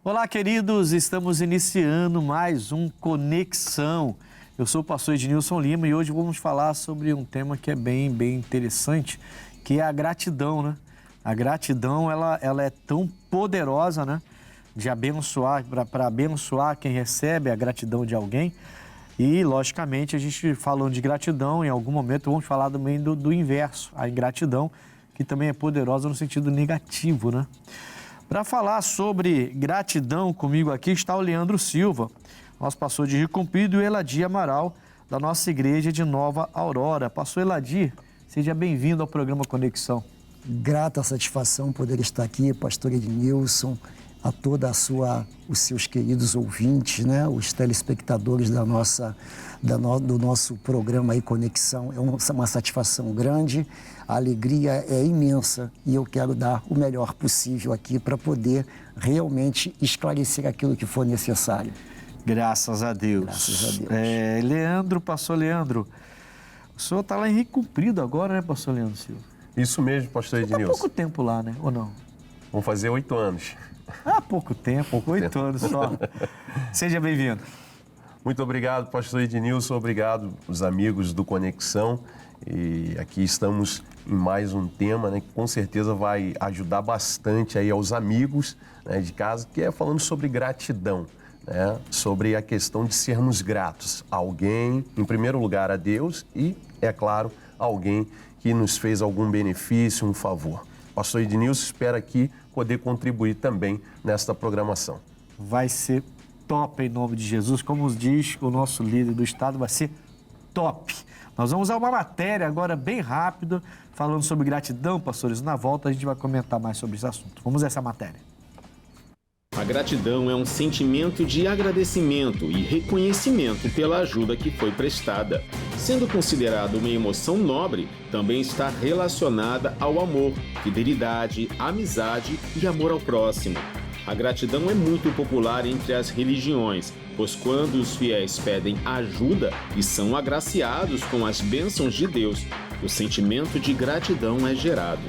Olá, queridos, estamos iniciando mais um Conexão. Eu sou o pastor Ednilson Lima e hoje vamos falar sobre um tema que é bem interessante, que é a gratidão, né? A gratidão, ela é tão poderosa, né? De abençoar, para abençoar quem recebe a gratidão de alguém. E, logicamente, a gente falando de gratidão, em algum momento vamos falar também do inverso, a ingratidão, que também é poderosa no sentido negativo, né? Para falar sobre gratidão, comigo aqui está o Leandro Silva, nosso pastor de Rio Comprido, e o Eladir Amaral, da nossa igreja de Nova Aurora. Pastor Eladir, seja bem-vindo ao programa Conexão. Grata satisfação poder estar aqui, pastor Ednilson, a toda os seus queridos ouvintes, né? Os telespectadores do nosso programa aí, Conexão. É uma satisfação grande, a alegria é imensa e eu quero dar o melhor possível aqui para poder realmente esclarecer aquilo que for necessário. Graças a Deus. Graças a Deus. Leandro, pastor Leandro, o senhor está lá em Rio Comprido agora, né, pastor Leandro Silva? Isso mesmo, pastor Ednilson. Está pouco tempo lá, né? Ou não? Vão fazer 8 anos. Há pouco tempo, 8 anos só. Seja bem-vindo. Muito obrigado, pastor Ednilson, obrigado os amigos do Conexão. E aqui estamos em mais um tema, né, que com certeza vai ajudar bastante aí aos amigos, né, de casa, que é falando sobre gratidão, né, sobre a questão de sermos gratos a alguém, em primeiro lugar a Deus e, é claro, a alguém que nos fez algum benefício, um favor. Pastor Ednilson espera aqui poder contribuir também nesta programação. Vai ser top em nome de Jesus, como diz o nosso líder do estado, vai ser top. Nós vamos usar uma matéria agora bem rápido, falando sobre gratidão, pastores. Na volta a gente vai comentar mais sobre esse assunto. Vamos a essa matéria. A gratidão é um sentimento de agradecimento e reconhecimento pela ajuda que foi prestada. Sendo considerada uma emoção nobre, também está relacionada ao amor, fidelidade, amizade e amor ao próximo. A gratidão é muito popular entre as religiões, pois quando os fiéis pedem ajuda e são agraciados com as bênçãos de Deus, o sentimento de gratidão é gerado.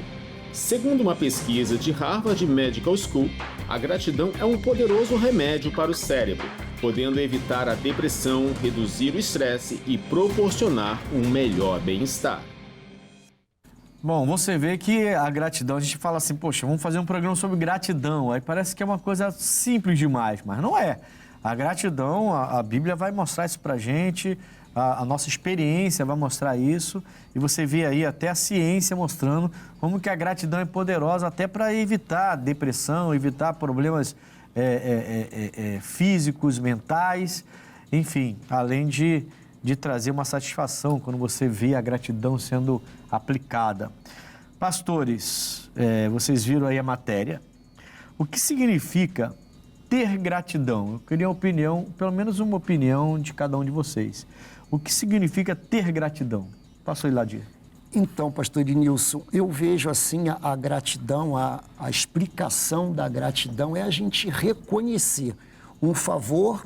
Segundo uma pesquisa de Harvard Medical School, a gratidão é um poderoso remédio para o cérebro, podendo evitar a depressão, reduzir o estresse e proporcionar um melhor bem-estar. Bom, você vê que a gratidão, a gente fala assim, poxa, vamos fazer um programa sobre gratidão, aí parece que é uma coisa simples demais, mas não é. A gratidão, a Bíblia vai mostrar isso pra gente, a nossa experiência vai mostrar isso, e você vê aí até a ciência mostrando como que a gratidão é poderosa até para evitar depressão, evitar problemas físicos, mentais, enfim, além de trazer uma satisfação quando você vê a gratidão sendo aplicada. Pastores, vocês viram aí a matéria. O que significa ter gratidão? Eu queria uma opinião, pelo menos uma opinião de cada um de vocês. O que significa ter gratidão? Pastor Eladir. Então, pastor Ednilson, eu vejo assim a gratidão, a explicação da gratidão é a gente reconhecer um favor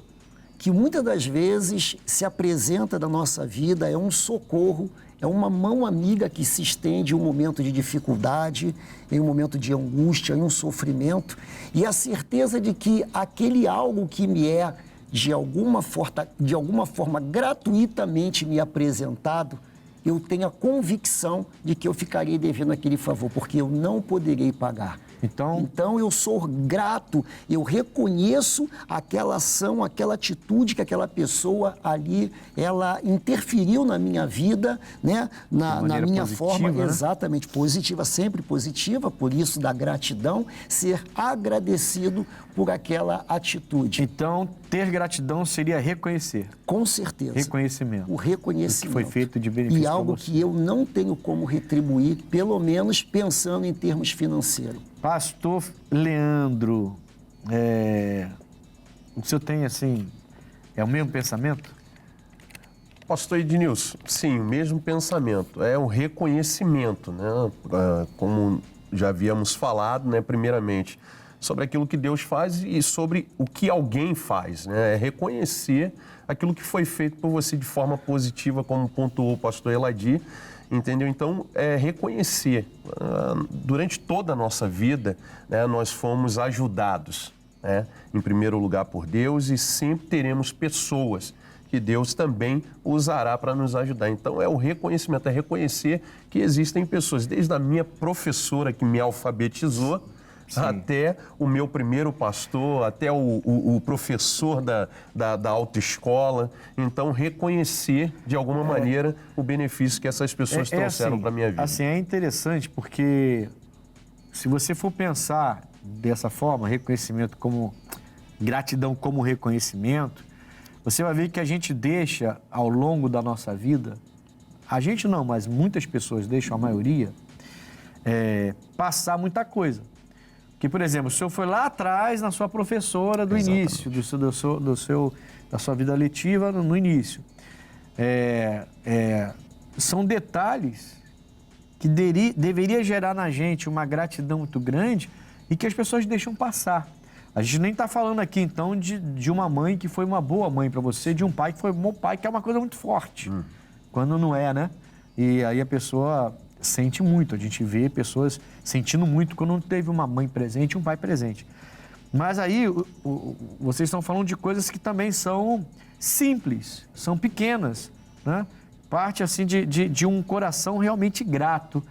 que muitas das vezes se apresenta na nossa vida, é um socorro, é uma mão amiga que se estende em um momento de dificuldade, em um momento de angústia, em um sofrimento, e a certeza de que aquele algo que me é de alguma forma gratuitamente me apresentado, eu tenho a convicção de que eu ficarei devendo aquele favor, porque eu não poderei pagar. Então eu sou grato, eu reconheço aquela ação, aquela atitude que aquela pessoa ali, ela interferiu na minha vida, né? na minha positiva, forma, né? Exatamente, positiva, sempre positiva, por isso da gratidão, ser agradecido por aquela atitude. Então, ter gratidão seria reconhecer. Com certeza. Reconhecimento. O reconhecimento. O que foi feito de benefício. E algo que eu não tenho como retribuir, pelo menos pensando em termos financeiros. Pastor Leandro, o senhor tem assim, é o mesmo pensamento? Pastor Ednilson, sim, o mesmo pensamento. É um reconhecimento, né? Como já havíamos falado, né? Primeiramente, sobre aquilo que Deus faz e sobre o que alguém faz, né? É reconhecer aquilo que foi feito por você de forma positiva, como pontuou o pastor Eladir, entendeu? Então, é reconhecer. Durante toda a nossa vida, né, nós fomos ajudados. né, em primeiro lugar por Deus, e sempre teremos pessoas que Deus também usará para nos ajudar. Então é o reconhecimento, é reconhecer que existem pessoas, desde a minha professora que me alfabetizou, sim, até o meu primeiro pastor, até o professor da autoescola. Então, reconhecer, de alguma maneira, o benefício que essas pessoas trouxeram assim, para a minha vida. Assim, é interessante porque, se você for pensar dessa forma, reconhecimento como... gratidão como reconhecimento, você vai ver que a gente deixa, ao longo da nossa vida, a gente não, mas muitas pessoas deixam, a maioria, passar muita coisa. Que, por exemplo, o senhor foi lá atrás na sua professora do início, da sua vida letiva no início. São detalhes que deveria gerar na gente uma gratidão muito grande e que as pessoas deixam passar. A gente nem está falando aqui, então, de uma mãe que foi uma boa mãe para você, de um pai que foi um bom pai, que é uma coisa muito forte. Quando não é, né? E aí a pessoa sente muito. A gente vê pessoas sentindo muito quando não teve uma mãe presente e um pai presente. Mas aí vocês estão falando de coisas que também são simples, são pequenas, né? Parte assim de um coração realmente grato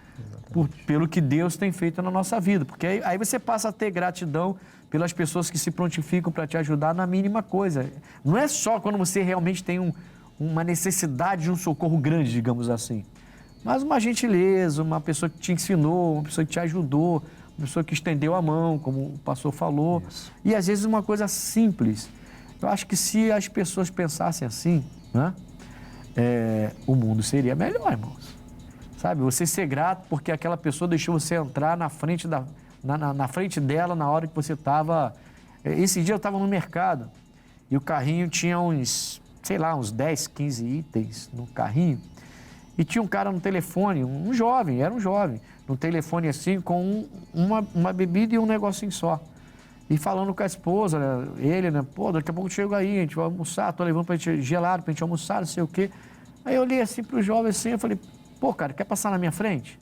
pelo que Deus tem feito na nossa vida. Porque aí você passa a ter gratidão pelas pessoas que se prontificam para te ajudar na mínima coisa. Não é só quando você realmente tem uma necessidade de um socorro grande, digamos assim. Mas uma gentileza, uma pessoa que te ensinou, uma pessoa que te ajudou, uma pessoa que estendeu a mão, como o pastor falou. Isso. E às vezes uma coisa simples. Eu acho que se as pessoas pensassem assim, né, o mundo seria melhor, irmãos. Sabe, você ser grato porque aquela pessoa deixou você entrar na frente na frente dela na hora que você estava... Esse dia eu estava no mercado e o carrinho tinha uns 10, 15 itens no carrinho. E tinha um cara no telefone, era um jovem, no telefone assim, com uma bebida e um negocinho só. E falando com a esposa, né, ele, né, pô, daqui a pouco eu chego aí, a gente vai almoçar, tô levando pra gente gelado, pra gente almoçar, não sei o quê. Aí eu olhei assim pro jovem assim, eu falei, pô, cara, quer passar na minha frente?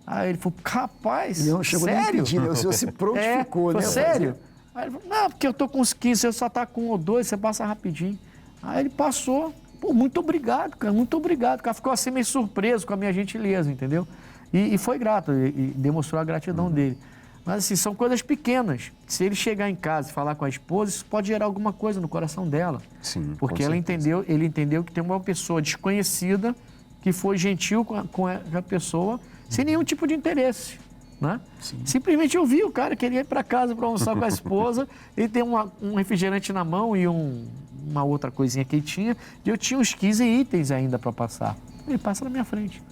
Aí ele falou, rapaz, não chegou sério? Nem pedir, né? O senhor se prontificou, né? Sério? Aí ele falou, não, porque eu tô com uns 15, você só tá com 1 ou 2, você passa rapidinho. Aí ele passou, pô, muito obrigado, cara, muito obrigado. O cara ficou assim meio surpreso com a minha gentileza, entendeu? E foi grato, e demonstrou a gratidão dele. Mas assim, são coisas pequenas. Se ele chegar em casa e falar com a esposa, isso pode gerar alguma coisa no coração dela. Sim, porque ele entendeu que tem uma pessoa desconhecida que foi gentil com a pessoa sem nenhum tipo de interesse, né? Simplesmente eu vi o cara queria ir para casa para almoçar com a esposa, ele tem um refrigerante na mão e uma outra coisinha que ele tinha, e eu tinha uns 15 itens ainda para passar. Ele passa na minha frente.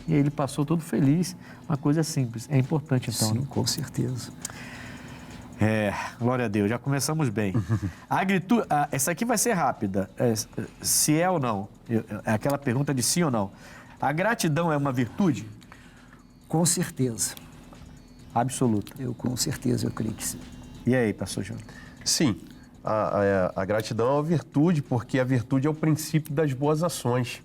E aí ele passou todo feliz, uma coisa simples. É importante então, sim, né? Com certeza. Glória a Deus, já começamos bem. Essa aqui vai ser rápida, se é ou não, é aquela pergunta de sim ou não. A gratidão é uma virtude? Com certeza. Absoluta. Com certeza, eu creio que sim. E aí, pastor João? Sim, a gratidão é uma virtude, porque a virtude é o princípio das boas ações.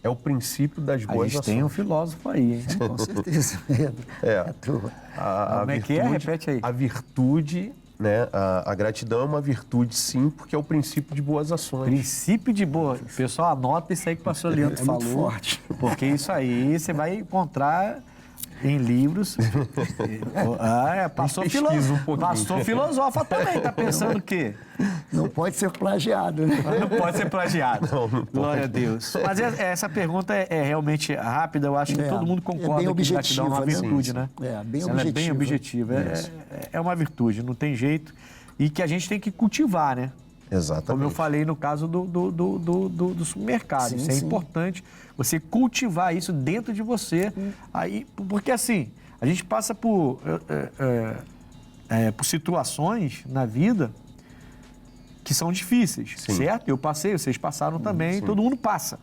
É o princípio das boas ações. A gente tem um filósofo aí, hein? Com certeza. Como é que é? Repete aí. A virtude, né? A gratidão é uma virtude, sim, porque é o princípio de boas ações. Princípio de boas. O pessoal anota isso aí que o pastor Leandro falou. Muito forte. Porque isso aí você vai encontrar em livros. Pastor filosofa também. Tá pensando o quê? Não pode ser plagiado, né? Não pode ser plagiado. Não pode. Glória a Deus. Mas essa pergunta é realmente rápida. Eu acho que todo mundo concorda que gratidão é uma virtude, né? Bem ela é bem objetiva. É uma virtude, não tem jeito. E que a gente tem que cultivar, né? Exatamente. Como eu falei no caso do supermercado. Sim, isso é importante, você cultivar isso dentro de você. Aí, porque assim, a gente passa por situações na vida que são difíceis, certo? Eu passei, vocês passaram também, todo mundo passa.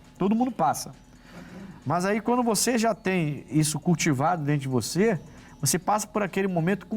Mas aí quando você já tem isso cultivado dentro de você, você passa por aquele momento com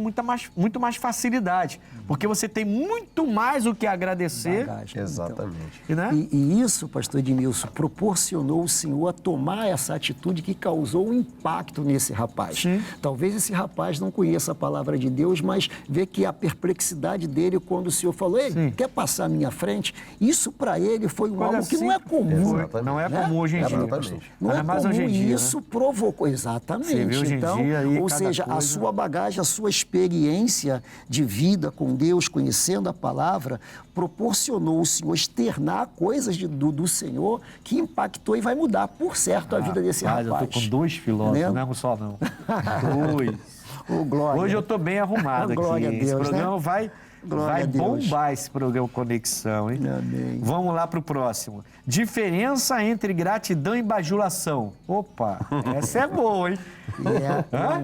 muito mais facilidade, porque você tem muito mais o que agradecer. Bagagem. Exatamente. Né? E isso, pastor Ednilson, proporcionou o Senhor a tomar essa atitude que causou um impacto nesse rapaz. Sim. Talvez esse rapaz não conheça a palavra de Deus, mas vê que a perplexidade dele quando o Senhor falou, ei, Sim. quer passar à minha frente? Isso para ele foi Coisa algo que não é comum. Exatamente. Não é né? comum hoje em dia. Exatamente. Não Ainda é mais comum hoje em dia, e né? isso provocou, exatamente. Você vê hoje em então, dia aí ou cada seja, a coisa. sua bagagem, a sua experiência de vida com Deus, conhecendo a palavra, proporcionou o Senhor externar coisas do Senhor que impactou e vai mudar, por certo, a vida desse rapaz. Eu tô com 2 filósofos, Né? não é um só não. 2. Ô, glória. Hoje eu tô bem arrumado aqui. Glória a Esse Deus, programa né? vai Glória a Deus. bombar esse programa Conexão, hein? Amém. Vamos lá pro próximo. Diferença entre gratidão e bajulação. Opa, essa é boa, hein?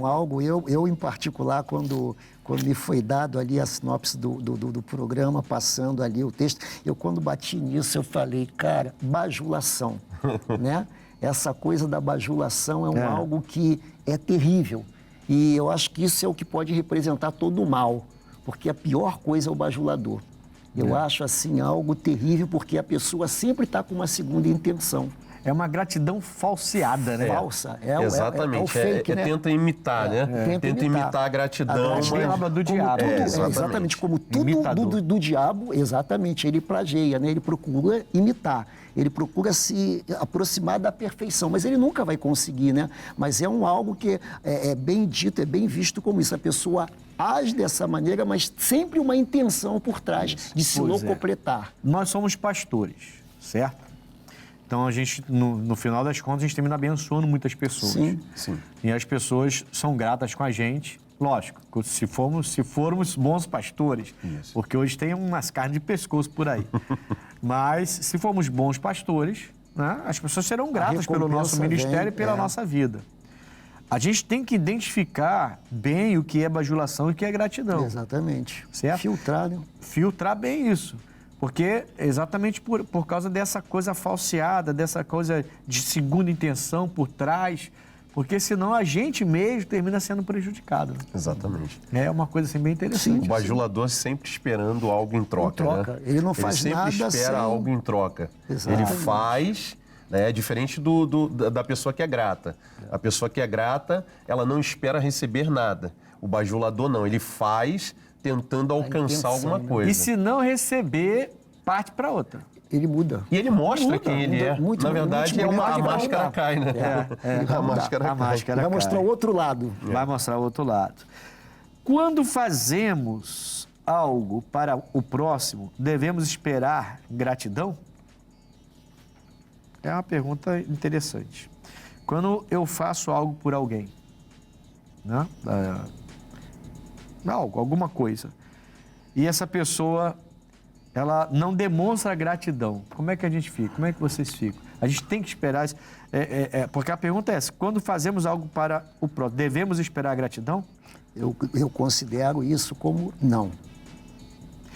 Algo, eu em particular, quando me foi dado ali a sinopse do programa, passando ali o texto, quando bati nisso, eu falei, cara, bajulação, né? Essa coisa da bajulação é algo que é terrível. E eu acho que isso é o que pode representar todo o mal, porque a pior coisa é o bajulador. Eu acho, assim, algo terrível, porque a pessoa sempre está com uma segunda intenção. É uma gratidão falseada, né? Falsa. Exatamente. É o fake, né? Tenta imitar, né? Tenta imitar a gratidão. gratidão é obra do diabo. Exatamente. Como tudo do diabo, exatamente, ele plageia, né? Ele procura imitar. Ele procura se aproximar da perfeição, mas ele nunca vai conseguir, né? Mas é algo que é bem dito, é bem visto como isso. A pessoa age dessa maneira, mas sempre uma intenção por trás de se locupletar. Nós somos pastores, certo? Então, a gente, no final das contas, a gente termina abençoando muitas pessoas. Sim. E as pessoas são gratas com a gente. Lógico, se formos bons pastores, Isso. porque hoje tem umas carnes de pescoço por aí. Mas, se formos bons pastores, né, as pessoas serão gratas pelo nosso ministério e pela nossa vida. A gente tem que identificar bem o que é bajulação e o que é gratidão. Exatamente. Certo? Filtrar, né? Filtrar bem isso. Porque exatamente por causa dessa coisa falseada, dessa coisa de segunda intenção por trás, porque senão a gente mesmo termina sendo prejudicado. Né? Exatamente. É uma coisa assim bem interessante. O bajulador sempre esperando algo em troca. Em troca. Né? Ele não faz nada Ele sempre espera sem- algo em troca. Exatamente. Ele faz, né, diferente da pessoa que é grata. A pessoa que é grata, ela não espera receber nada. O bajulador não, ele faz tentando alcançar intenção, alguma né? coisa. E se não receber, parte para outra. Ele muda. E ele mostra Muda, quem ele é. muito, Na verdade, muito bonito, a ele vai máscara mudar. cai, né? A máscara A cai. máscara Vai mostrar cai. o outro lado. Vai mostrar o outro lado. Quando fazemos algo para o próximo, devemos esperar gratidão? É uma pergunta interessante. Quando eu faço algo por alguém, né? Alguma coisa, e essa pessoa, ela não demonstra gratidão, como é que a gente fica? Como é que vocês ficam? A gente tem que esperar, porque a pergunta é essa, quando fazemos algo para o próximo, devemos esperar gratidão? Eu considero isso como não.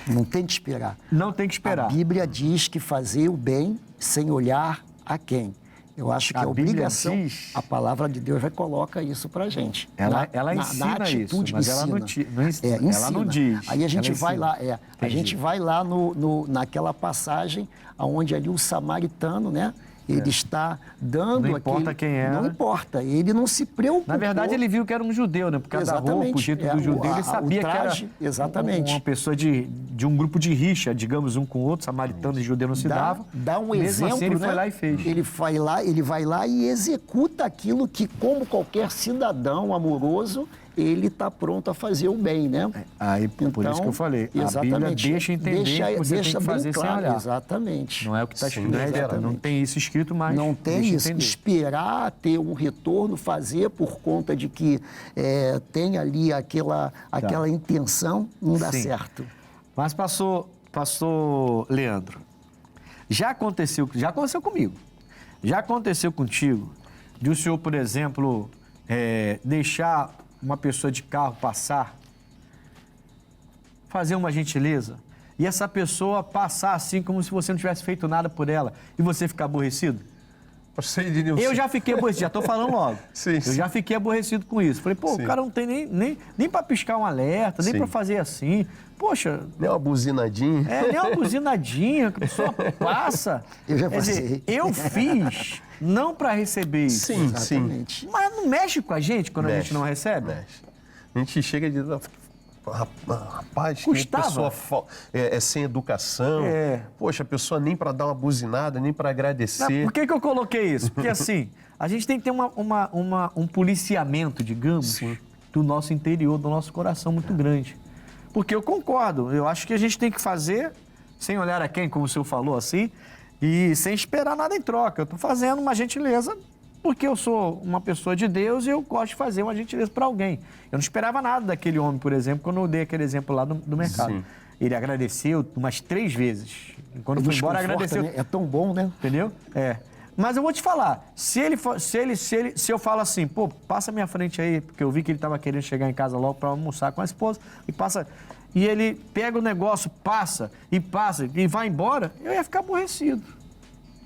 Não tem que esperar. Não tem que esperar. A Bíblia diz que fazer o bem sem olhar a quem. Eu acho que A a Bíblia obrigação, diz- a palavra de Deus já coloca isso pra gente. Ela Na ensina atitude isso, mas ela não, ensina. ela não diz. Aí a gente ela vai ensina. lá, a Entendi. gente vai lá naquela passagem onde ali o samaritano, né? Ele está dando Não importa aquele... quem é, Não né? importa, ele não se preocupou. Na verdade, ele viu que era um judeu, né? Por causa da roupa, o jeito do judeu, ele sabia o traje, que era exatamente. uma pessoa de um grupo de rixa, digamos, um com o outro, samaritano e judeu não se davam. Dá um Mesmo exemplo, assim, ele né? foi lá e fez. Ele vai lá e executa aquilo que, como qualquer cidadão amoroso, ele está pronto a fazer o bem, né? Aí, por isso que eu falei, a Bíblia deixa entender que você tem que fazer bem sem claro, olhar. Exatamente. Não é o que está Sim, escrito, exatamente. não tem isso escrito, mas Não tem deixa isso. entender. Esperar ter um retorno, fazer por conta de que tem ali aquela intenção, não dá Sim. certo. Mas pastor Leandro, já aconteceu comigo, já aconteceu contigo de o senhor, por exemplo, deixar uma pessoa de carro passar, fazer uma gentileza, e essa pessoa passar assim como se você não tivesse feito nada por ela, e você ficar aborrecido? Pastor Ednilson. Eu já fiquei aborrecido, já estou falando logo. Sim, eu sim. já fiquei aborrecido com isso. Falei, pô, Sim. o cara não tem nem para piscar um alerta, nem Sim. para fazer assim. Poxa, Nem uma buzinadinha. nem uma buzinadinha, que a pessoa passa. Eu já Quer dizer, passei. eu fiz não para receber isso. Sim, sim. Exatamente. Mas não mexe com a gente quando a Mexe, gente não recebe? mexe. A gente chega e diz, rapaz, que Custava. pessoa é sem educação. É. Poxa, a pessoa nem para dar uma buzinada, nem para Não, agradecer. por que eu coloquei isso? Porque assim, a gente tem que ter um policiamento, digamos, Sim. do nosso interior, do nosso coração muito grande. Porque eu concordo, eu acho que a gente tem que fazer, sem olhar a quem, como o senhor falou assim, e sem esperar nada em troca. Eu estou fazendo uma gentileza porque eu sou uma pessoa de Deus e eu gosto de fazer uma gentileza para alguém. Eu não esperava nada daquele homem, por exemplo, quando eu dei aquele exemplo lá do mercado. Sim. Ele agradeceu umas 3 vezes. E quando foi embora, Desconforta, agradeceu. né? É tão bom, né? Entendeu? É. Mas eu vou te falar, se eu falo assim, pô, passa minha frente aí, porque eu vi que ele estava querendo chegar em casa logo para almoçar com a esposa, e ele pega o negócio, passa e vai embora, eu ia ficar aborrecido.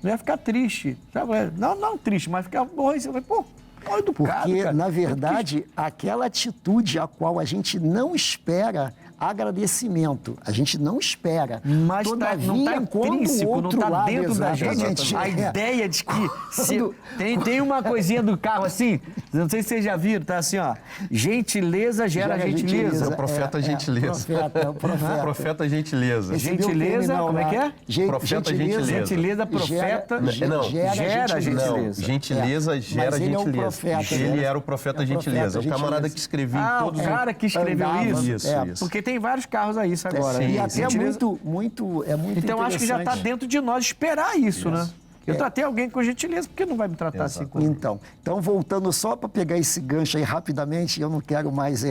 Eu ia ficar triste. Sabe? Não triste, mas ficar aborrecido. Eu falei, pô, mal educado, Porque, cara. na verdade, aquela atitude a qual a gente não espera agradecimento, a gente não espera. Mas Todavia, não está quando o intrínseco, não outro está lado, dentro da gente exatamente, a é. ideia de que Quando- tem uma coisinha do carro assim, não sei se vocês já viram, tá assim, ó, gentileza gera gentileza. É o profeta gentileza. É o profeta. Profeta gentileza. Esse Gentileza, meu como é que é? Profeta gentileza. Gentileza, profeta, Não, gera gentileza. gentileza gera Mas ele é o gentileza. profeta, Ele né? era o profeta É o gentileza. O profeta camarada gentileza. que escrevia em Ah, todos o cara que escreveu andava, isso? Isso. Porque tem vários carros aí, isso agora. sim, né? E até Gentileza. muito Então acho que já está interessante. dentro de nós esperar isso, né? Eu tratei alguém com gentileza, por que não vai me tratar assim com Então, voltando só para pegar esse gancho aí rapidamente, eu não quero mais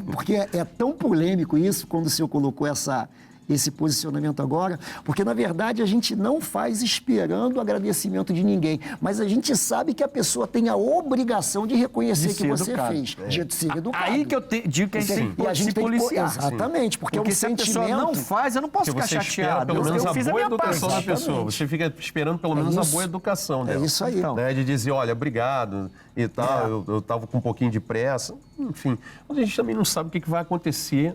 porque é tão polêmico isso, quando o senhor colocou esse posicionamento agora, porque, na verdade, a gente não faz esperando o agradecimento de ninguém, mas a gente sabe que a pessoa tem a obrigação de reconhecer De que ser você educado. fez, de ser educado. Aí que eu digo que a gente tem E a que gente se tem que policiar. exatamente, porque Porque é um se a pessoa sentimento... não faz, eu não posso Porque ficar você espera chateado. pelo menos Eu a fiz a boa minha parte. educação da pessoa. Exatamente. Você fica esperando pelo menos a isso. boa educação dela. isso aí. Então. Né? De dizer, olha, obrigado e tal, eu estava com um pouquinho de pressa. Enfim, mas a gente também não sabe o que vai acontecer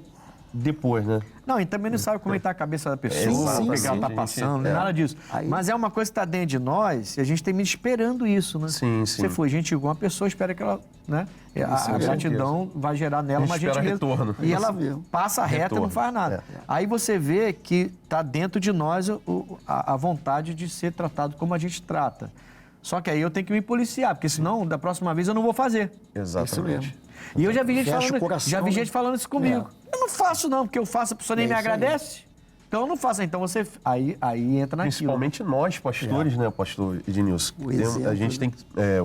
depois, né? Não, e também não sabe como está a cabeça da pessoa, Sim, o que sim, ela está sim. passando, É. nada disso. Aí- Mas é uma coisa que está dentro de nós e a gente tem me esperando isso, né? Sim, sim. Você foi gentil com uma pessoa, espera que ela, né? A com gratidão vai gerar nela A uma gente espera gentileza. retorno. E ela Isso mesmo. passa reta e não Retorno. faz nada. É. Aí você vê que está dentro de nós a vontade de ser tratado como a gente trata. Só que aí eu tenho que me policiar, porque senão, da próxima vez, eu não vou fazer. Exatamente. E eu já vi gente Fecha o falando, coração, já vi né? gente falando isso comigo. Eu não faço não, porque eu faço, a pessoa nem me isso aí. agradece. Então eu não faço. Então você aí entra naquilo. Principalmente nós, pastores, né, pastor Ednilson? O exemplo, A gente tem,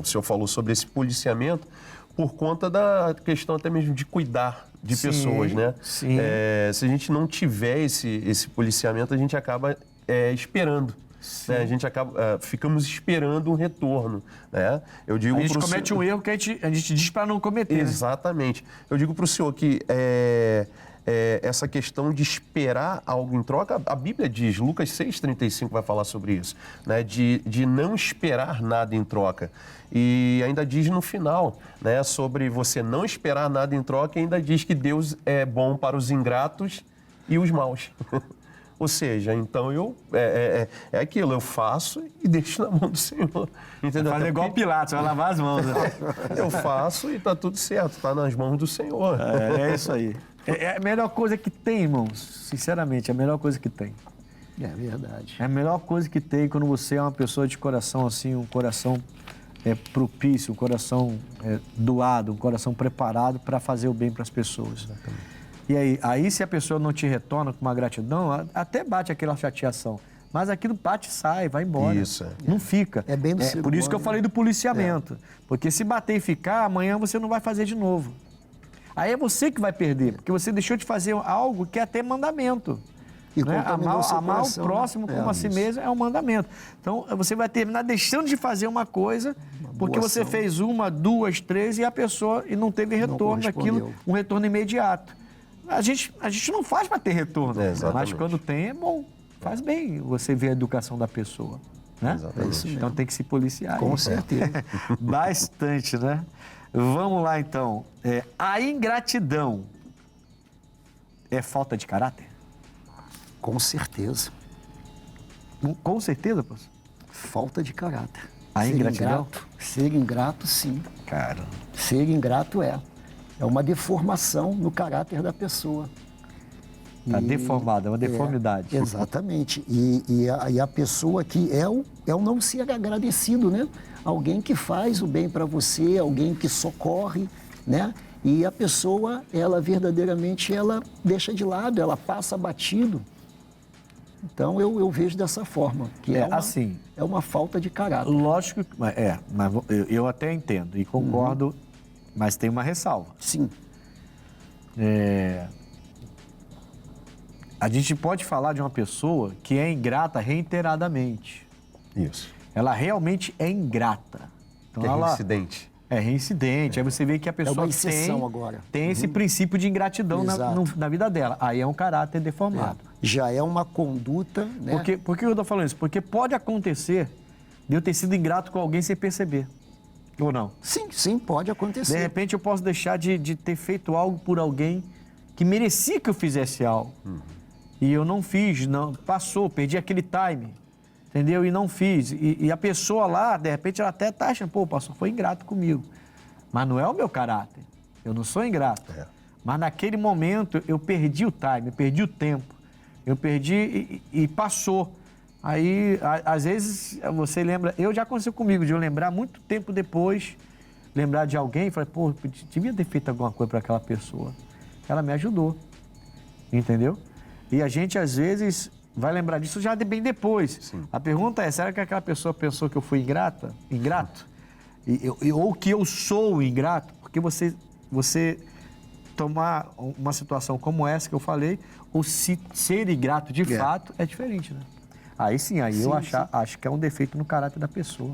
o senhor falou sobre esse policiamento por conta da questão até mesmo de cuidar de Sim, pessoas, né? sim. Se a gente não tiver esse policiamento, a gente acaba esperando. Né? A gente acaba, ficamos esperando um retorno, né? Eu digo A gente pro comete senhor- um erro que a gente diz para não cometer. Né? Exatamente. Eu digo para o senhor que essa questão de esperar algo em troca, a Bíblia diz, Lucas 6,35 vai falar sobre isso, né? De não esperar nada em troca. E ainda diz no final, né, sobre você não esperar nada em troca, e ainda diz que Deus é bom para os ingratos e os maus. Ou seja, então é aquilo, eu faço e deixo na mão do Senhor. Entendeu? Fazer Até igual porque Pilatos, vai lavar as mãos. Né? eu faço e tá tudo certo, tá nas mãos do Senhor. É isso aí. É a melhor coisa que tem, irmãos. Sinceramente, é a melhor coisa que tem. É verdade. É a melhor coisa que tem quando você é uma pessoa de coração assim, um coração propício, um coração doado, um coração preparado para fazer o bem para as pessoas. Exatamente. E aí, se a pessoa não te retorna com uma gratidão, até bate aquela chateação. Mas aquilo bate e sai, vai embora. Isso, Não fica. É bem do ser Por isso que eu humano, falei do policiamento. Porque se bater e ficar, amanhã você não vai fazer de novo. Aí é você que vai perder, porque você deixou de fazer algo que é até mandamento. E Né? contaminou seu Amar o coração, né? próximo como a si isso. mesmo é um mandamento. Então, você vai terminar deixando de fazer uma coisa porque boa você ação. fez 1, 2, 3 e a pessoa não teve retorno daquilo, correspondeu. um retorno imediato. A gente não faz para ter retorno, mas Exatamente. quando tem é bom. Faz bem você ver a educação da pessoa. né? Exatamente. É isso mesmo. Então tem que se policiar. Com aí. certeza. Bastante, né? Vamos lá, então. A ingratidão é falta de caráter? Com certeza. Com certeza, pastor. Falta de caráter. A ingratidão? Ser ingrato, sim. Cara, Ser ingrato é uma deformação no caráter da pessoa. tá E- deformada, é uma deformidade. Exatamente. E a pessoa que é o não ser agradecido, né? Alguém que faz o bem para você, alguém que socorre, né? E a pessoa, ela verdadeiramente, ela deixa de lado, ela passa batido. Então, eu vejo dessa forma, que assim. é uma falta de caráter. Lógico que. Mas eu até entendo e concordo, mas tem uma ressalva. Sim, A gente pode falar de uma pessoa que é ingrata reiteradamente. Isso. Ela realmente é ingrata. Então Que é ela reincidente. é reincidente. Aí você vê que a pessoa uma exceção agora. tem esse princípio de ingratidão Exato. na vida dela. Aí é um caráter deformado. já é uma conduta, né? Por que eu estou falando isso? Porque pode acontecer de eu ter sido ingrato com alguém sem perceber. Ou não? Sim, pode De acontecer. repente eu posso deixar de ter feito algo por alguém que merecia que eu fizesse algo. E eu não fiz, não passou, perdi aquele time, entendeu? E não fiz. E a pessoa lá, de repente, ela até tá achando, pô, o pastor foi ingrato comigo. Mas não é o meu caráter. Eu não sou ingrato. Mas naquele momento eu perdi o time, eu perdi o tempo. Eu perdi e passou. Aí, às vezes, você lembra... Já aconteceu comigo, de eu lembrar muito tempo depois, lembrar de alguém e falar, pô, eu devia ter feito alguma coisa para aquela pessoa. Ela me ajudou, entendeu? E a gente, às vezes, vai lembrar disso já bem depois. Sim. A pergunta é, será que aquela pessoa pensou que eu fui ingrato? Ou que eu sou ingrato? Porque você tomar uma situação como essa que eu falei, ou ser ingrato de fato, é diferente, né? Aí sim, eu acho que é um defeito no caráter da pessoa.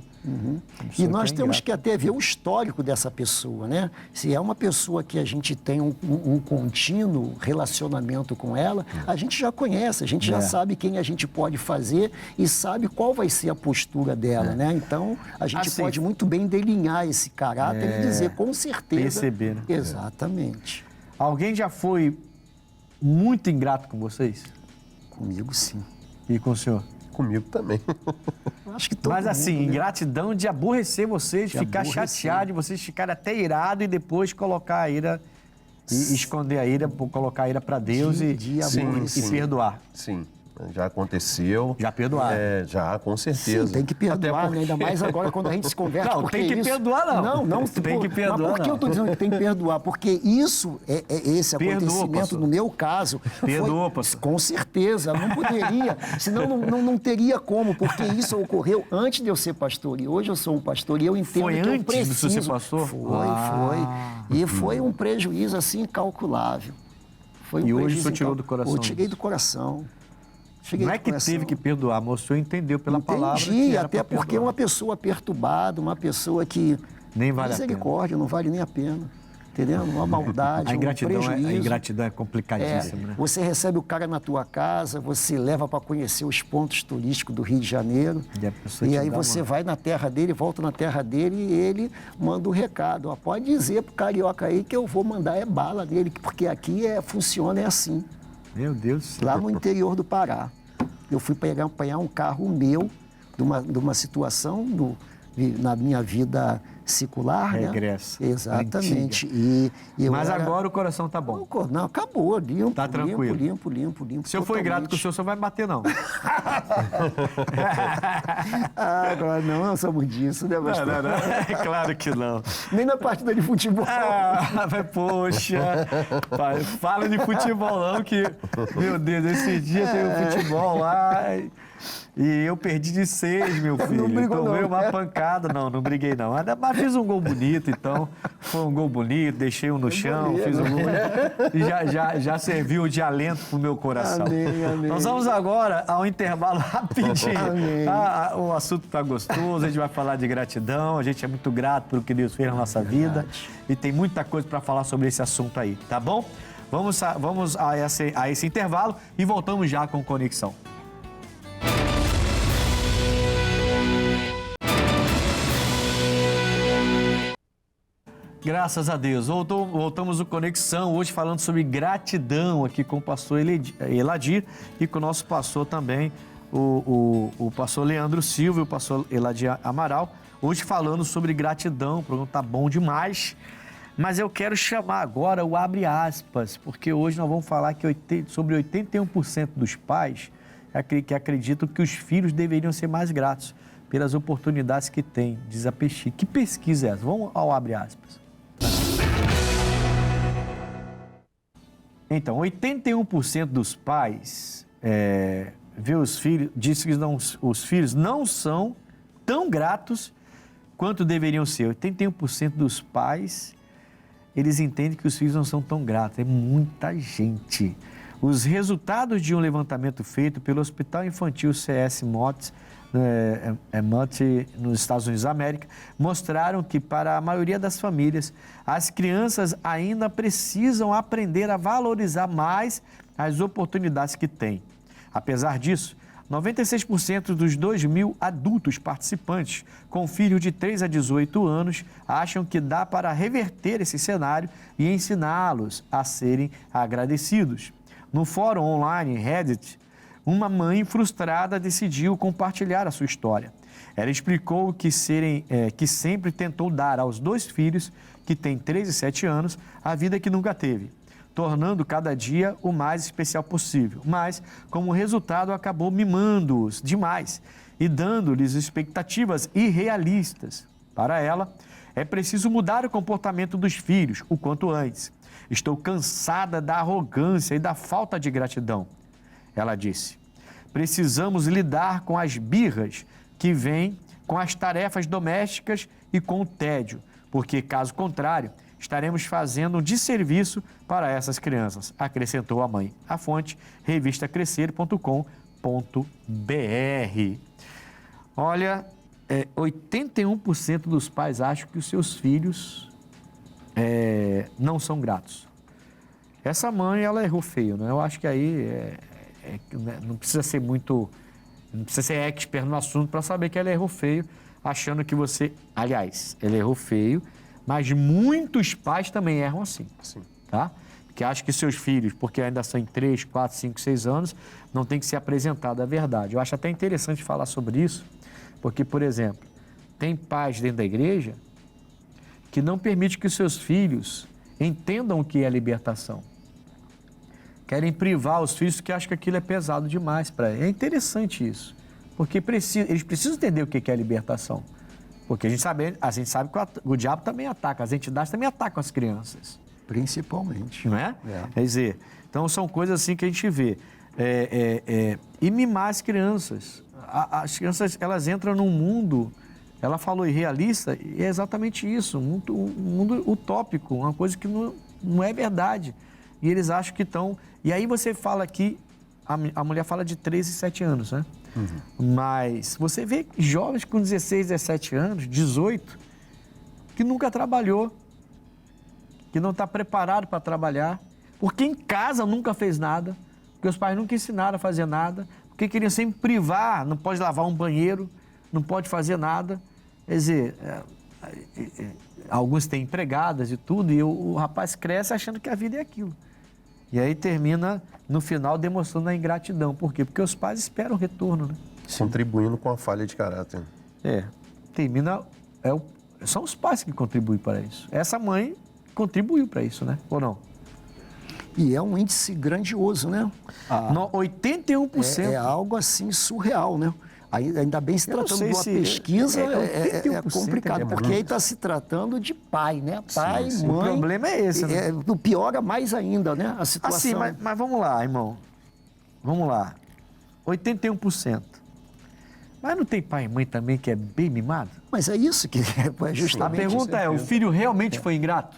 E nós temos que até ver o histórico dessa pessoa, né? Se é uma pessoa que a gente tem um contínuo relacionamento com ela, a gente já conhece, a gente já sabe quem a gente pode fazer e sabe qual vai ser a postura dela, né? Então, a gente Assim, pode muito bem delinear esse caráter e dizer com certeza... Perceber, né? Exatamente. Alguém já foi muito ingrato com vocês? Comigo, sim. E com o senhor? Comigo também. Eu acho que todo Mas assim, mundo, né? ingratidão de aborrecer vocês, de ficar aborrecer. chateado, de vocês ficarem até irados e depois colocar a ira, e esconder a ira, colocar a ira para Deus De e aborrecer. perdoar. Sim, já aconteceu. Já perdoaram? Já, com certeza. Sim, tem que perdoar, Até né? Ainda mais agora quando a gente se converte. Não, porque tem que isso... perdoar, não. Não, Tem que perdoar, Mas por que não. eu estou dizendo que tem que perdoar? Porque isso, esse Perdoa, acontecimento, pastor. no meu caso... Perdoa, foi, pastor. com certeza, não poderia. Senão não teria como, porque isso ocorreu antes de eu ser pastor. E hoje eu sou um pastor e eu entendo Foi que eu antes de preciso... você ser pastor? Foi. E foi um prejuízo, assim, incalculável. Foi um E hoje prejuízo o senhor tirou do coração Eu tirei isso? do coração. Cheguei Não é do que coração. teve que perdoar, mas o senhor entendeu pela palavra que Entendi, era até pra porque perdoar. uma pessoa perturbada, uma pessoa que... Nem vale a pena. misericórdia, não vale nem a pena. Entendeu? Uma maldade, A ingratidão, um prejuízo. a ingratidão é complicadíssima, né? Você recebe o cara na tua casa, você leva para conhecer os pontos turísticos do Rio de Janeiro. E a pessoa E te aí dá você uma- vai na terra dele, volta na terra dele e ele manda o recado. Ó, pode dizer pro carioca aí que eu vou mandar bala nele, porque aqui funciona assim. Meu Deus do céu. Lá no interior do Pará. Eu fui apanhar um carro meu de uma situação na minha vida secular, Regressa. né? Exatamente. E eu Mas era- agora o coração tá bom. Não, acabou, limpo, Tá tranquilo. limpo. Se eu for ingrato com o senhor, o senhor vai me bater, não. Agora não somos disso, né, pastor? É claro que não. Nem na partida de futebol. Ah, mas poxa, pai, fala de futebol não, que, meu Deus, esse dia teve um futebol lá e eu perdi de 6, meu filho. Não brigou, Tomei não, uma né? pancada, não briguei não. Mas fiz um gol bonito, então, foi um gol bonito, deixei um no chão, fiz um gol e já serviu de alento pro meu coração. Amém. Nós vamos agora ao intervalo rapidinho. Amém. O assunto tá gostoso, a gente vai falar de gratidão, a gente é muito grato pelo que Deus fez na nossa vida e tem muita coisa para falar sobre esse assunto aí, tá bom? Vamos a esse intervalo e voltamos já com Conexão. Graças a Deus. Voltamos no Conexão, hoje falando sobre gratidão aqui com o pastor Eladir e com o nosso pastor também, o pastor Leandro Silva e o pastor Eladir Amaral. Hoje falando sobre gratidão, o programa está bom demais. Mas eu quero chamar agora o abre aspas, porque hoje nós vamos falar sobre 81% dos pais que acreditam que os filhos deveriam ser mais gratos pelas oportunidades que têm, diz a pesquisa. Que pesquisa é essa? Vamos ao abre aspas. Então, 81% dos pais vê os filhos, diz que os filhos não são tão gratos quanto deveriam ser. 81% dos pais, eles entendem que os filhos não são tão gratos. É muita gente. Os resultados de um levantamento feito pelo Hospital Infantil C.S. Mott, nos Estados Unidos da América, mostraram que para a maioria das famílias, as crianças ainda precisam aprender a valorizar mais as oportunidades que têm. Apesar disso, 96% dos 2.000 adultos participantes com filhos de 3 a 18 anos acham que dá para reverter esse cenário e ensiná-los a serem agradecidos. No fórum online Reddit, uma mãe frustrada decidiu compartilhar a sua história. Ela explicou que sempre tentou dar aos 2 filhos, que têm 3 e 7 anos, a vida que nunca teve, tornando cada dia o mais especial possível. Mas, como resultado, acabou mimando-os demais e dando-lhes expectativas irrealistas. Para ela, é preciso mudar o comportamento dos filhos o quanto antes. Estou cansada da arrogância e da falta de gratidão. Ela disse, precisamos lidar com as birras que vêm com as tarefas domésticas e com o tédio, porque, caso contrário, estaremos fazendo um desserviço para essas crianças, acrescentou a mãe. A fonte, revistacrescer.com.br. Olha, 81% dos pais acham que os seus filhos não são gratos. Essa mãe, ela errou feio, né? Eu acho que aí não precisa ser não precisa ser expert no assunto para saber que ela errou feio, achando que aliás, ela errou feio, mas muitos pais também erram assim, Sim. tá? Que acham que seus filhos, porque ainda são em 3, 4, 5, 6 anos, não tem que ser apresentado a verdade. Eu acho até interessante falar sobre isso, porque, por exemplo, tem pais dentro da igreja que não permitem que os seus filhos entendam o que é libertação. Querem privar os filhos porque acham que aquilo é pesado demais para eles. É interessante isso, porque eles precisam entender o que é libertação. Porque a gente sabe que o diabo também ataca, as entidades também atacam as crianças. Principalmente. Não é? Quer dizer, então são coisas assim que a gente vê. E mimar as crianças. As crianças, elas entram num mundo, ela falou irrealista, e é exatamente isso, um mundo utópico, uma coisa que não é verdade. E eles acham que estão... E aí você fala aqui, a mulher fala de 13 e 7 anos, né? Uhum. Mas você vê jovens com 16, 17 anos, 18, que nunca trabalhou, que não está preparado para trabalhar, porque em casa nunca fez nada, porque os pais nunca ensinaram a fazer nada, porque queriam sempre privar, não pode lavar um banheiro, não pode fazer nada. Quer dizer, alguns têm empregadas e tudo, e o rapaz cresce achando que a vida é aquilo. E aí termina, no final, demonstrando a ingratidão. Por quê? Porque os pais esperam o retorno, né? Contribuindo com a falha de caráter. Termina... São os pais que contribuem para isso. Essa mãe contribuiu para isso, né? Ou não? E é um índice grandioso, né? 81%. É algo assim surreal, né? Ainda bem se tratando de uma pesquisa, é complicado, porque aí está se tratando de pai, né? Pai, sim. Mãe. O problema é esse, né? Piora mais ainda, né? A situação. Assim, mas vamos lá, irmão. Vamos lá. 81%. Mas não tem pai e mãe também que é bem mimado? Mas é isso que é justamente... A pergunta é, o filho realmente foi ingrato?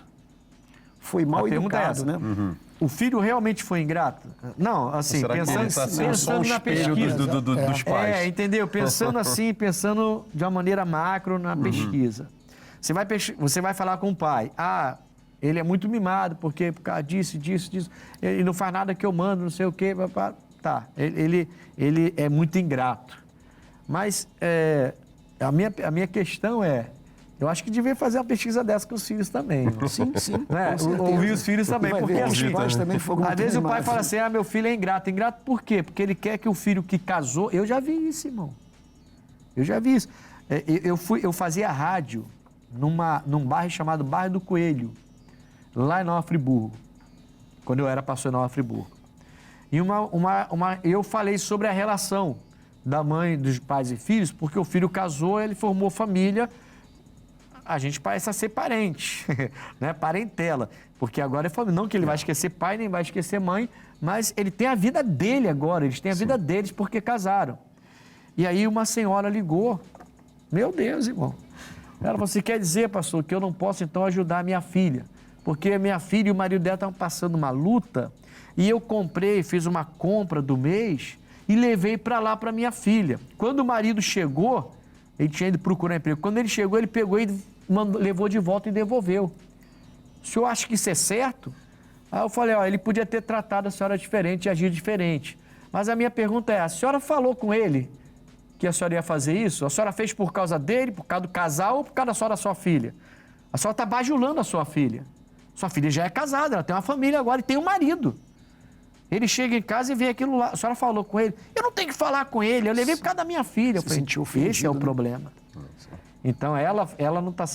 Foi mal educado, né? Uhum. O filho realmente foi ingrato? Não, assim, pensando na pesquisa. Dos pais. Entendeu? Pensando assim, pensando de uma maneira macro na pesquisa. Você vai falar com o pai, ele é muito mimado, porque por causa disso, ele não faz nada que eu mando, não sei o quê, tá, ele é muito ingrato. Mas a minha questão é, Eu acho que devia fazer uma pesquisa dessa com os filhos também. Irmão. Sim, sim. Né? com certeza. Ouvir os filhos também, Vai porque ver, os assim, pais também foram às muito vezes o pai animados. fala assim, meu filho é ingrato. Ingrato por quê? Porque ele quer que o filho que casou... Eu já vi isso, irmão. Eu já vi isso. Eu fazia rádio num bairro chamado Bairro do Coelho, lá em Nova Friburgo, quando eu era pastor em Nova Friburgo. E eu falei sobre a relação da mãe, dos pais e filhos, porque o filho casou, ele formou família, a gente passa a ser parente, né? Parentela, porque agora é família. Não que ele vai esquecer pai, nem vai esquecer mãe, mas ele tem a vida dele agora, eles têm a vida deles porque casaram. E aí uma senhora ligou, meu Deus, irmão. Ela falou assim, quer dizer, pastor, que eu não posso então ajudar a minha filha, porque a minha filha e o marido dela estavam passando uma luta, e eu fiz uma compra do mês e levei para lá para minha filha. Quando o marido chegou, ele tinha ido procurar emprego, quando ele chegou, ele pegou e levou de volta e devolveu. O senhor acha que isso é certo? Aí eu falei, ele podia ter tratado a senhora diferente e agido diferente. Mas a minha pergunta é, a senhora falou com ele que a senhora ia fazer isso? A senhora fez por causa dele, por causa do casal ou por causa da sua filha? A senhora está bajulando a sua filha. Sua filha já é casada, ela tem uma família agora e tem um marido. Ele chega em casa e vê aquilo lá. A senhora falou com ele. Eu não tenho que falar com ele, eu levei por causa da minha filha. Eu falei, esse é o problema. Então ela não está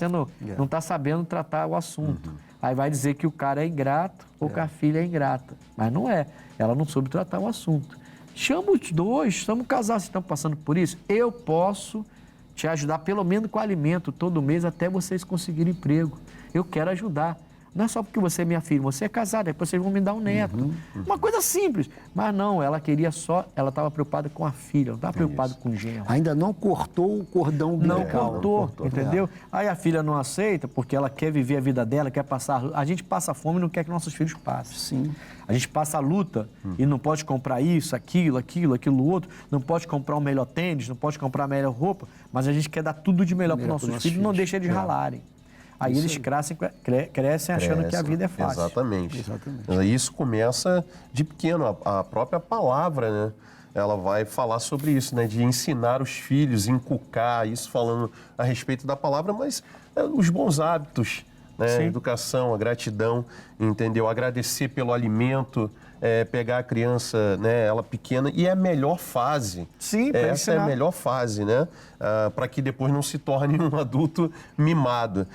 não está sabendo tratar o assunto. Aí vai dizer que o cara é ingrato ou que a filha é ingrata. Mas não é. Ela não soube tratar o assunto. Chama os dois, estamos casados, se estão passando por isso. Eu posso te ajudar pelo menos com alimento todo mês até vocês conseguirem emprego. Eu quero ajudar. Não é só porque você é minha filha, você é casada, depois vocês vão me dar um neto. Uma coisa simples. Mas não, ela queria ela estava preocupada com a filha, não estava preocupada com o genro. Ainda não cortou o cordão umbilical. Não cortou, entendeu? Aí a filha não aceita porque ela quer viver a vida dela, quer passar... A gente passa fome e não quer que nossos filhos passem. Sim. A gente passa a luta e não pode comprar isso, aquilo outro, não pode comprar o melhor tênis, não pode comprar a melhor roupa, mas a gente quer dar tudo de melhor para os nossos filhos e não deixa eles ralarem. Aí eles crescem achando que a vida é fácil. Exatamente. Isso começa de pequeno, a própria palavra, né? Ela vai falar sobre isso, né? De ensinar os filhos, inculcar, isso falando a respeito da palavra, mas os bons hábitos, né? A educação, a gratidão, entendeu? Agradecer pelo alimento, pegar a criança, né? Ela pequena, e é a melhor fase. Sim, para essa ensinar. é a melhor fase, né? Para que depois não se torne um adulto mimado.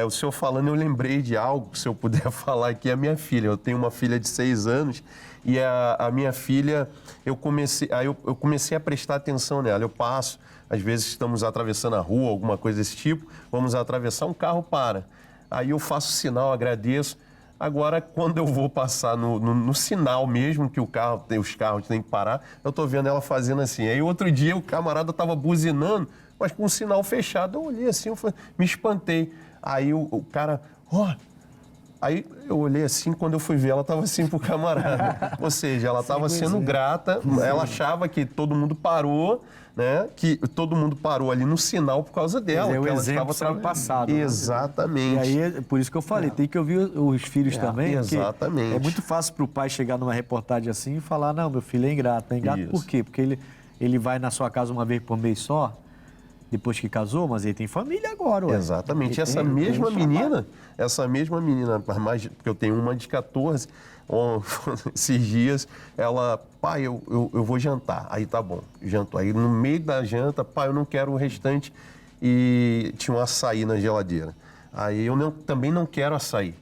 O senhor falando, eu lembrei de algo, se eu puder falar aqui, a minha filha. Eu tenho uma filha de 6 anos e a minha filha, eu comecei a prestar atenção nela. Eu passo, às vezes estamos atravessando a rua, alguma coisa desse tipo, vamos atravessar, um carro para. Aí eu faço sinal, agradeço. Agora, quando eu vou passar no sinal mesmo, que os carros têm que parar, eu tô vendo ela fazendo assim. Aí outro dia o camarada tava buzinando, mas com o sinal fechado. Eu olhei assim, me espantei. Aí o cara, Aí eu olhei assim, quando eu fui ver, ela estava assim pro camarada. Ou seja, ela estava sendo grata, ela achava que todo mundo parou, né? Que todo mundo parou ali no sinal por causa dela. É o que ela exemplo estava passado. Exatamente. E aí, por isso que eu falei, tem que ouvir os filhos também. Exatamente. É muito fácil para o pai chegar numa reportagem assim e falar, não, meu filho é ingrato. É ingrato por quê? Porque ele vai na sua casa uma vez por mês só, depois que casou, mas ele tem família agora. Ué. Exatamente. Essa mesma menina, porque eu tenho uma de 14, esses dias, ela, pai, eu vou jantar. Aí tá bom, jantou. Aí no meio da janta, pai, eu não quero o restante, e tinha um açaí na geladeira. Aí eu também não quero açaí.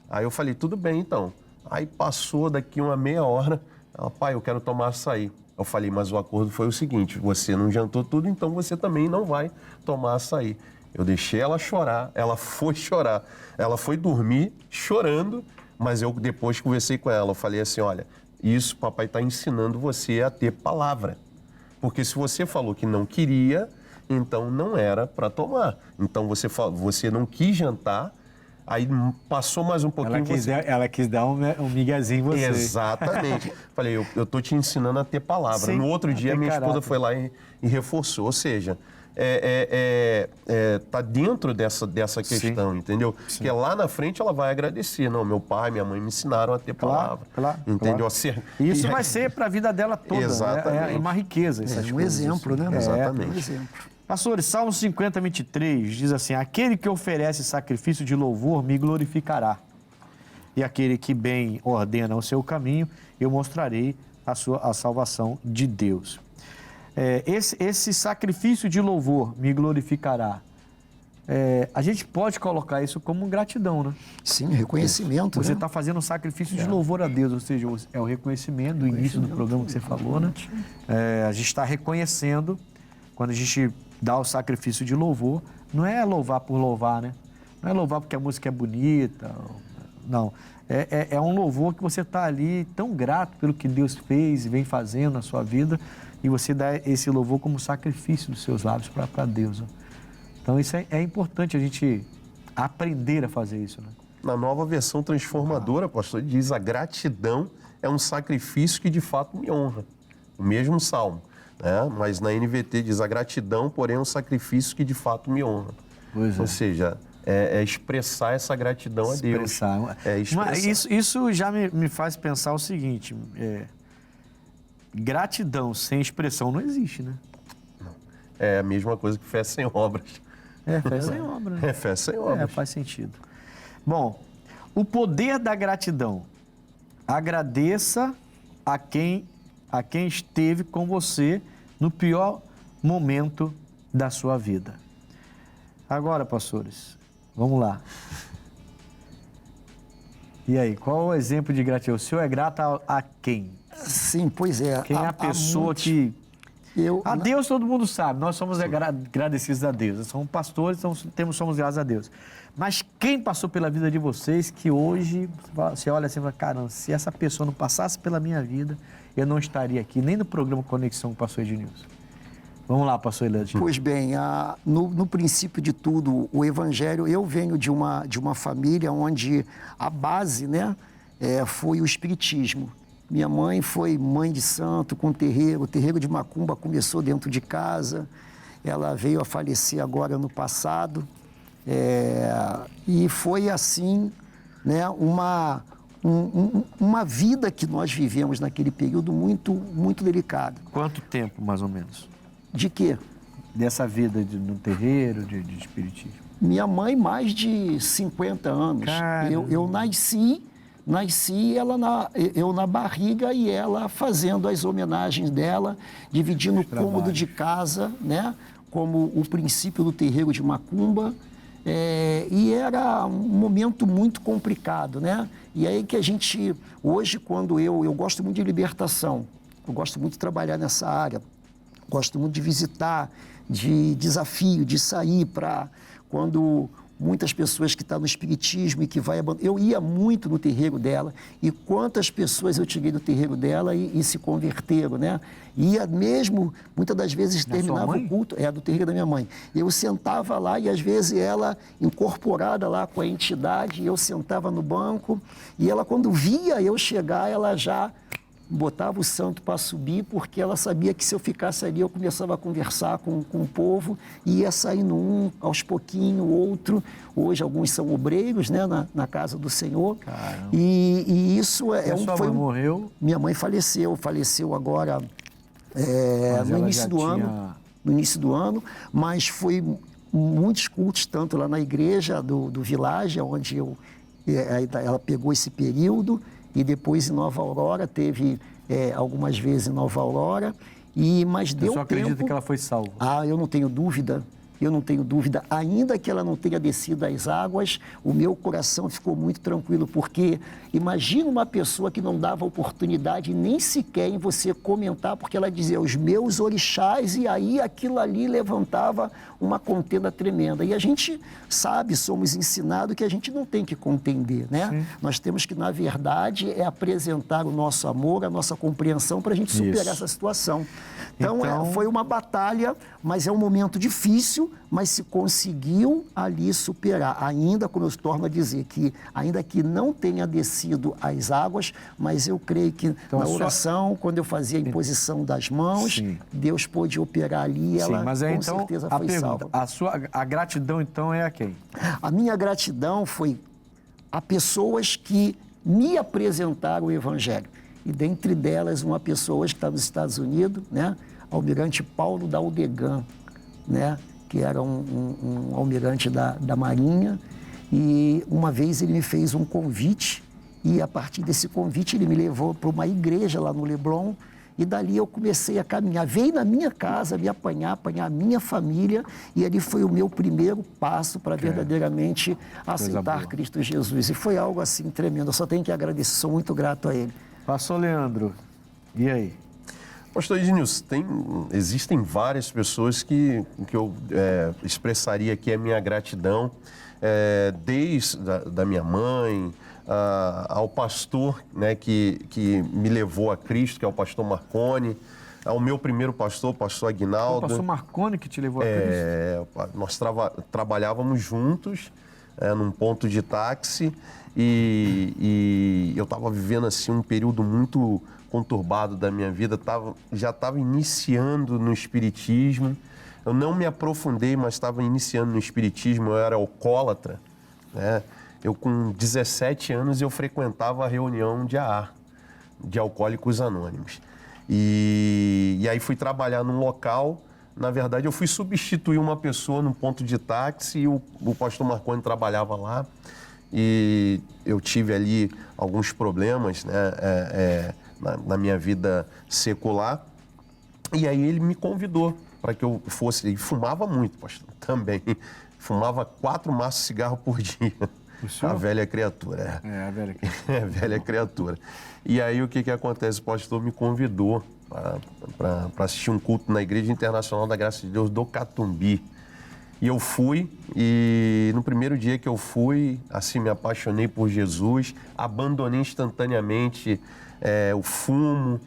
Aí eu falei, tudo bem então. Aí passou daqui uma meia hora, ela, pai, eu quero tomar açaí. Eu falei, mas o acordo foi o seguinte, você não jantou tudo, então você também não vai tomar açaí. Eu deixei ela chorar, ela foi chorar, ela foi dormir chorando, mas eu depois conversei com ela, eu falei assim, olha, isso papai está ensinando você a ter palavra. Porque se você falou que não queria, então não era para tomar. Então você não quis jantar, aí passou mais um pouquinho... Ela quis dar um miguezinho em você. Exatamente. Falei, eu tô te ensinando a ter palavra. Sim, no outro dia, minha esposa caráter. foi lá e reforçou. Ou seja, tá dentro dessa questão, entendeu? Porque lá na frente ela vai agradecer. Não, meu pai, minha mãe me ensinaram a ter palavra. Entendeu? Claro. Isso vai ser para a vida dela toda. Exatamente. É uma riqueza. Um exemplo, né? Exatamente. Um exemplo. Pastores, Salmo 50, 23 diz assim: aquele que oferece sacrifício de louvor me glorificará. E aquele que bem ordena o seu caminho, eu mostrarei a salvação de Deus. Esse sacrifício de louvor me glorificará. A gente pode colocar isso como gratidão, né? Sim, reconhecimento. Você está fazendo um sacrifício de louvor a Deus, ou seja, é o reconhecimento do início do programa que você falou, né? A gente está reconhecendo, quando a gente dá o sacrifício de louvor, não é louvar por louvar, né? Não é louvar porque a música é bonita, não. É um louvor que você está ali tão grato pelo que Deus fez e vem fazendo na sua vida, e você dá esse louvor como sacrifício dos seus lábios para Deus, né? Então isso é importante a gente aprender a fazer isso, né? Na nova versão transformadora, pastor, diz: a gratidão é um sacrifício que de fato me honra. O mesmo salmo, né? Mas na NVT diz: a gratidão, porém, é um sacrifício que de fato me honra. Ou seja, expressar essa gratidão a Deus. Mas isso já me faz pensar o seguinte: gratidão sem expressão não existe, né? Não. É a mesma coisa que fé sem obras. Fé sem obras. Né? Fé sem obras. Faz sentido. Bom, o poder da gratidão. Agradeça a quem esteve com você no pior momento da sua vida. Agora, pastores, vamos lá. E aí, qual é o exemplo de gratidão? O senhor é grato a quem? Sim, pois é. Quem é a pessoa que... A Deus todo mundo sabe, nós somos agradecidos a Deus. Nós somos pastores, somos gratos a Deus. Mas quem passou pela vida de vocês que hoje você olha assim e fala: caramba, se essa pessoa não passasse pela minha vida, eu não estaria aqui, nem no programa Conexão com o pastor Ednilson. Vamos lá, pastor Elante. Pois bem, no princípio de tudo, o Evangelho, eu venho de uma família onde a base, né, foi o Espiritismo. Minha mãe foi mãe de santo com terreiro. O terreiro de Macumba começou dentro de casa. Ela veio a falecer agora no passado. E foi assim, né, uma vida que nós vivemos naquele período muito, muito delicada. Quanto tempo, mais ou menos? De quê? Dessa vida no terreiro, de espiritismo. Minha mãe, mais de 50 anos. Eu nasci eu na barriga e ela fazendo as homenagens dela, dividindo o cômodo de casa, né, como o princípio do terreiro de Macumba. E era um momento muito complicado, né? E aí que a gente, hoje, quando eu gosto muito de libertação, eu gosto muito de trabalhar nessa área, gosto muito de visitar, de desafio, de sair para quando muitas pessoas que estão no espiritismo e que vai abandonar. Eu ia muito no terreiro dela, e quantas pessoas eu tirei do terreiro dela e se converteram, né? Ia mesmo, muitas das vezes terminava o culto, do terreiro da minha mãe. Eu sentava lá e às vezes ela incorporada lá com a entidade, eu sentava no banco e ela, quando via eu chegar, ela já botava o santo para subir, porque ela sabia que se eu ficasse ali, eu começava a conversar com o povo, e ia saindo um, aos pouquinho, outro. Hoje, alguns são obreiros, né, na casa do Senhor. E isso sua mãe morreu? Minha mãe faleceu agora no início do ano, mas foi muitos cultos, tanto lá na igreja do Village, onde ela pegou esse período, e depois em Nova Aurora, teve algumas vezes em Nova Aurora, mas deu tempo... Você acredita que ela foi salva? Eu não tenho dúvida. Ainda que ela não tenha descido as águas, o meu coração ficou muito tranquilo, porque imagina uma pessoa que não dava oportunidade nem sequer em você comentar, porque ela dizia, os meus orixás, e aí aquilo ali levantava uma contenda tremenda. E a gente sabe, somos ensinados que a gente não tem que contender, né? Sim. Nós temos que, na verdade, apresentar o nosso amor, a nossa compreensão para a gente superar essa situação. Então, foi uma batalha, mas é um momento difícil, mas se conseguiu ali superar. Ainda, como eu torno a dizer, que ainda que não tenha descido as águas, mas eu creio que então, na oração, quando eu fazia a imposição das mãos, Sim. Deus pôde operar ali e ela Sim, mas com então, certeza a foi pergunta, salva. a gratidão então é a quem? A minha gratidão foi a pessoas que me apresentaram o Evangelho. E dentre delas, uma pessoa que está nos Estados Unidos, né? Almirante Paulo da Aldegan, né? Que era um almirante da Marinha. E uma vez ele me fez um convite e a partir desse convite ele me levou para uma igreja lá no Leblon. E dali eu comecei a caminhar. Veio na minha casa me apanhar a minha família. E ali foi o meu primeiro passo para verdadeiramente aceitar Cristo Jesus. E foi algo assim tremendo. Eu só tenho que agradecer, sou muito grato a Ele. Pastor Leandro, e aí? Pastor Ednilson, existem várias pessoas que eu expressaria aqui a minha gratidão, desde da minha mãe, ao pastor, né, que me levou a Cristo, que é o pastor Marconi, ao meu primeiro pastor, o pastor Aguinaldo. O pastor Marconi que te levou a Cristo? Nós trabalhávamos juntos num ponto de táxi e eu estava vivendo assim um período muito conturbado da minha vida, já estava iniciando no espiritismo. Eu não me aprofundei, mas estava iniciando no espiritismo, eu era alcoólatra, né? Eu com 17 anos eu frequentava a reunião de AA, de Alcoólicos Anônimos. E aí fui trabalhar num local, na verdade eu fui substituir uma pessoa no ponto de táxi e o pastor Marconi trabalhava lá. E eu tive ali alguns problemas, né, na minha vida secular. E aí ele me convidou para que eu fosse... E fumava muito, pastor, também. Fumava 4 maços de cigarro por dia. A velha criatura. A velha criatura. A velha criatura. E aí o que acontece? O pastor me convidou para assistir um culto na Igreja Internacional da Graça de Deus do Catumbi. E eu fui, e no primeiro dia que eu fui, assim, me apaixonei por Jesus, abandonei instantaneamente o fumo,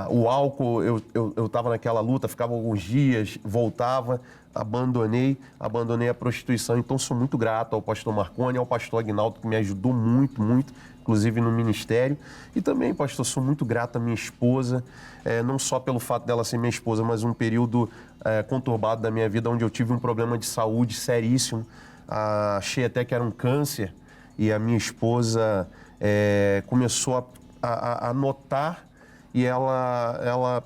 o álcool, eu estava naquela luta, ficava alguns dias, voltava, abandonei a prostituição. Então sou muito grato ao pastor Marconi, ao pastor Aguinaldo, que me ajudou muito, muito, inclusive no ministério. E também, pastor, sou muito grato à minha esposa, não só pelo fato dela ser minha esposa, mas um período conturbado da minha vida, onde eu tive um problema de saúde seríssimo. Achei até que era um câncer, e a minha esposa começou a notar, e ela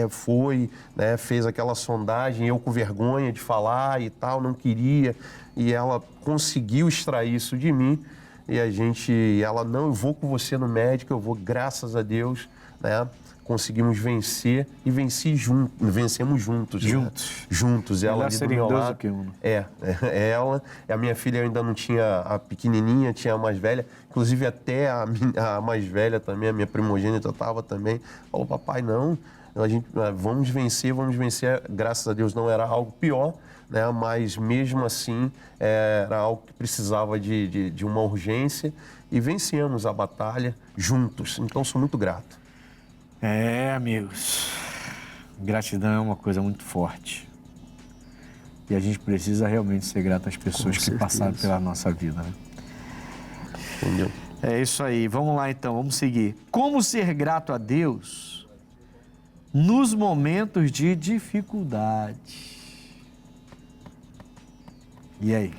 foi, né, fez aquela sondagem, eu com vergonha de falar e tal, não queria, e ela conseguiu extrair isso de mim, e ela, não, eu vou com você no médico, eu vou, graças a Deus, né, conseguimos vencer e vencemos juntos. Juntos. Né? Juntos. Ela ali do meu lado. Que um. Ela. A minha filha ainda não tinha a pequenininha, tinha a mais velha. Inclusive até a mais velha também, a minha primogênita estava também. Falou, papai, não, vamos vencer. Graças a Deus não era algo pior, né? Mas mesmo assim era algo que precisava de uma urgência. E vencemos a batalha juntos. Então sou muito grato. Amigos, gratidão é uma coisa muito forte. E a gente precisa realmente ser grato às pessoas que passaram pela nossa vida, né? Entendeu? É isso aí. Vamos lá então, vamos seguir. Como ser grato a Deus nos momentos de dificuldade? E aí?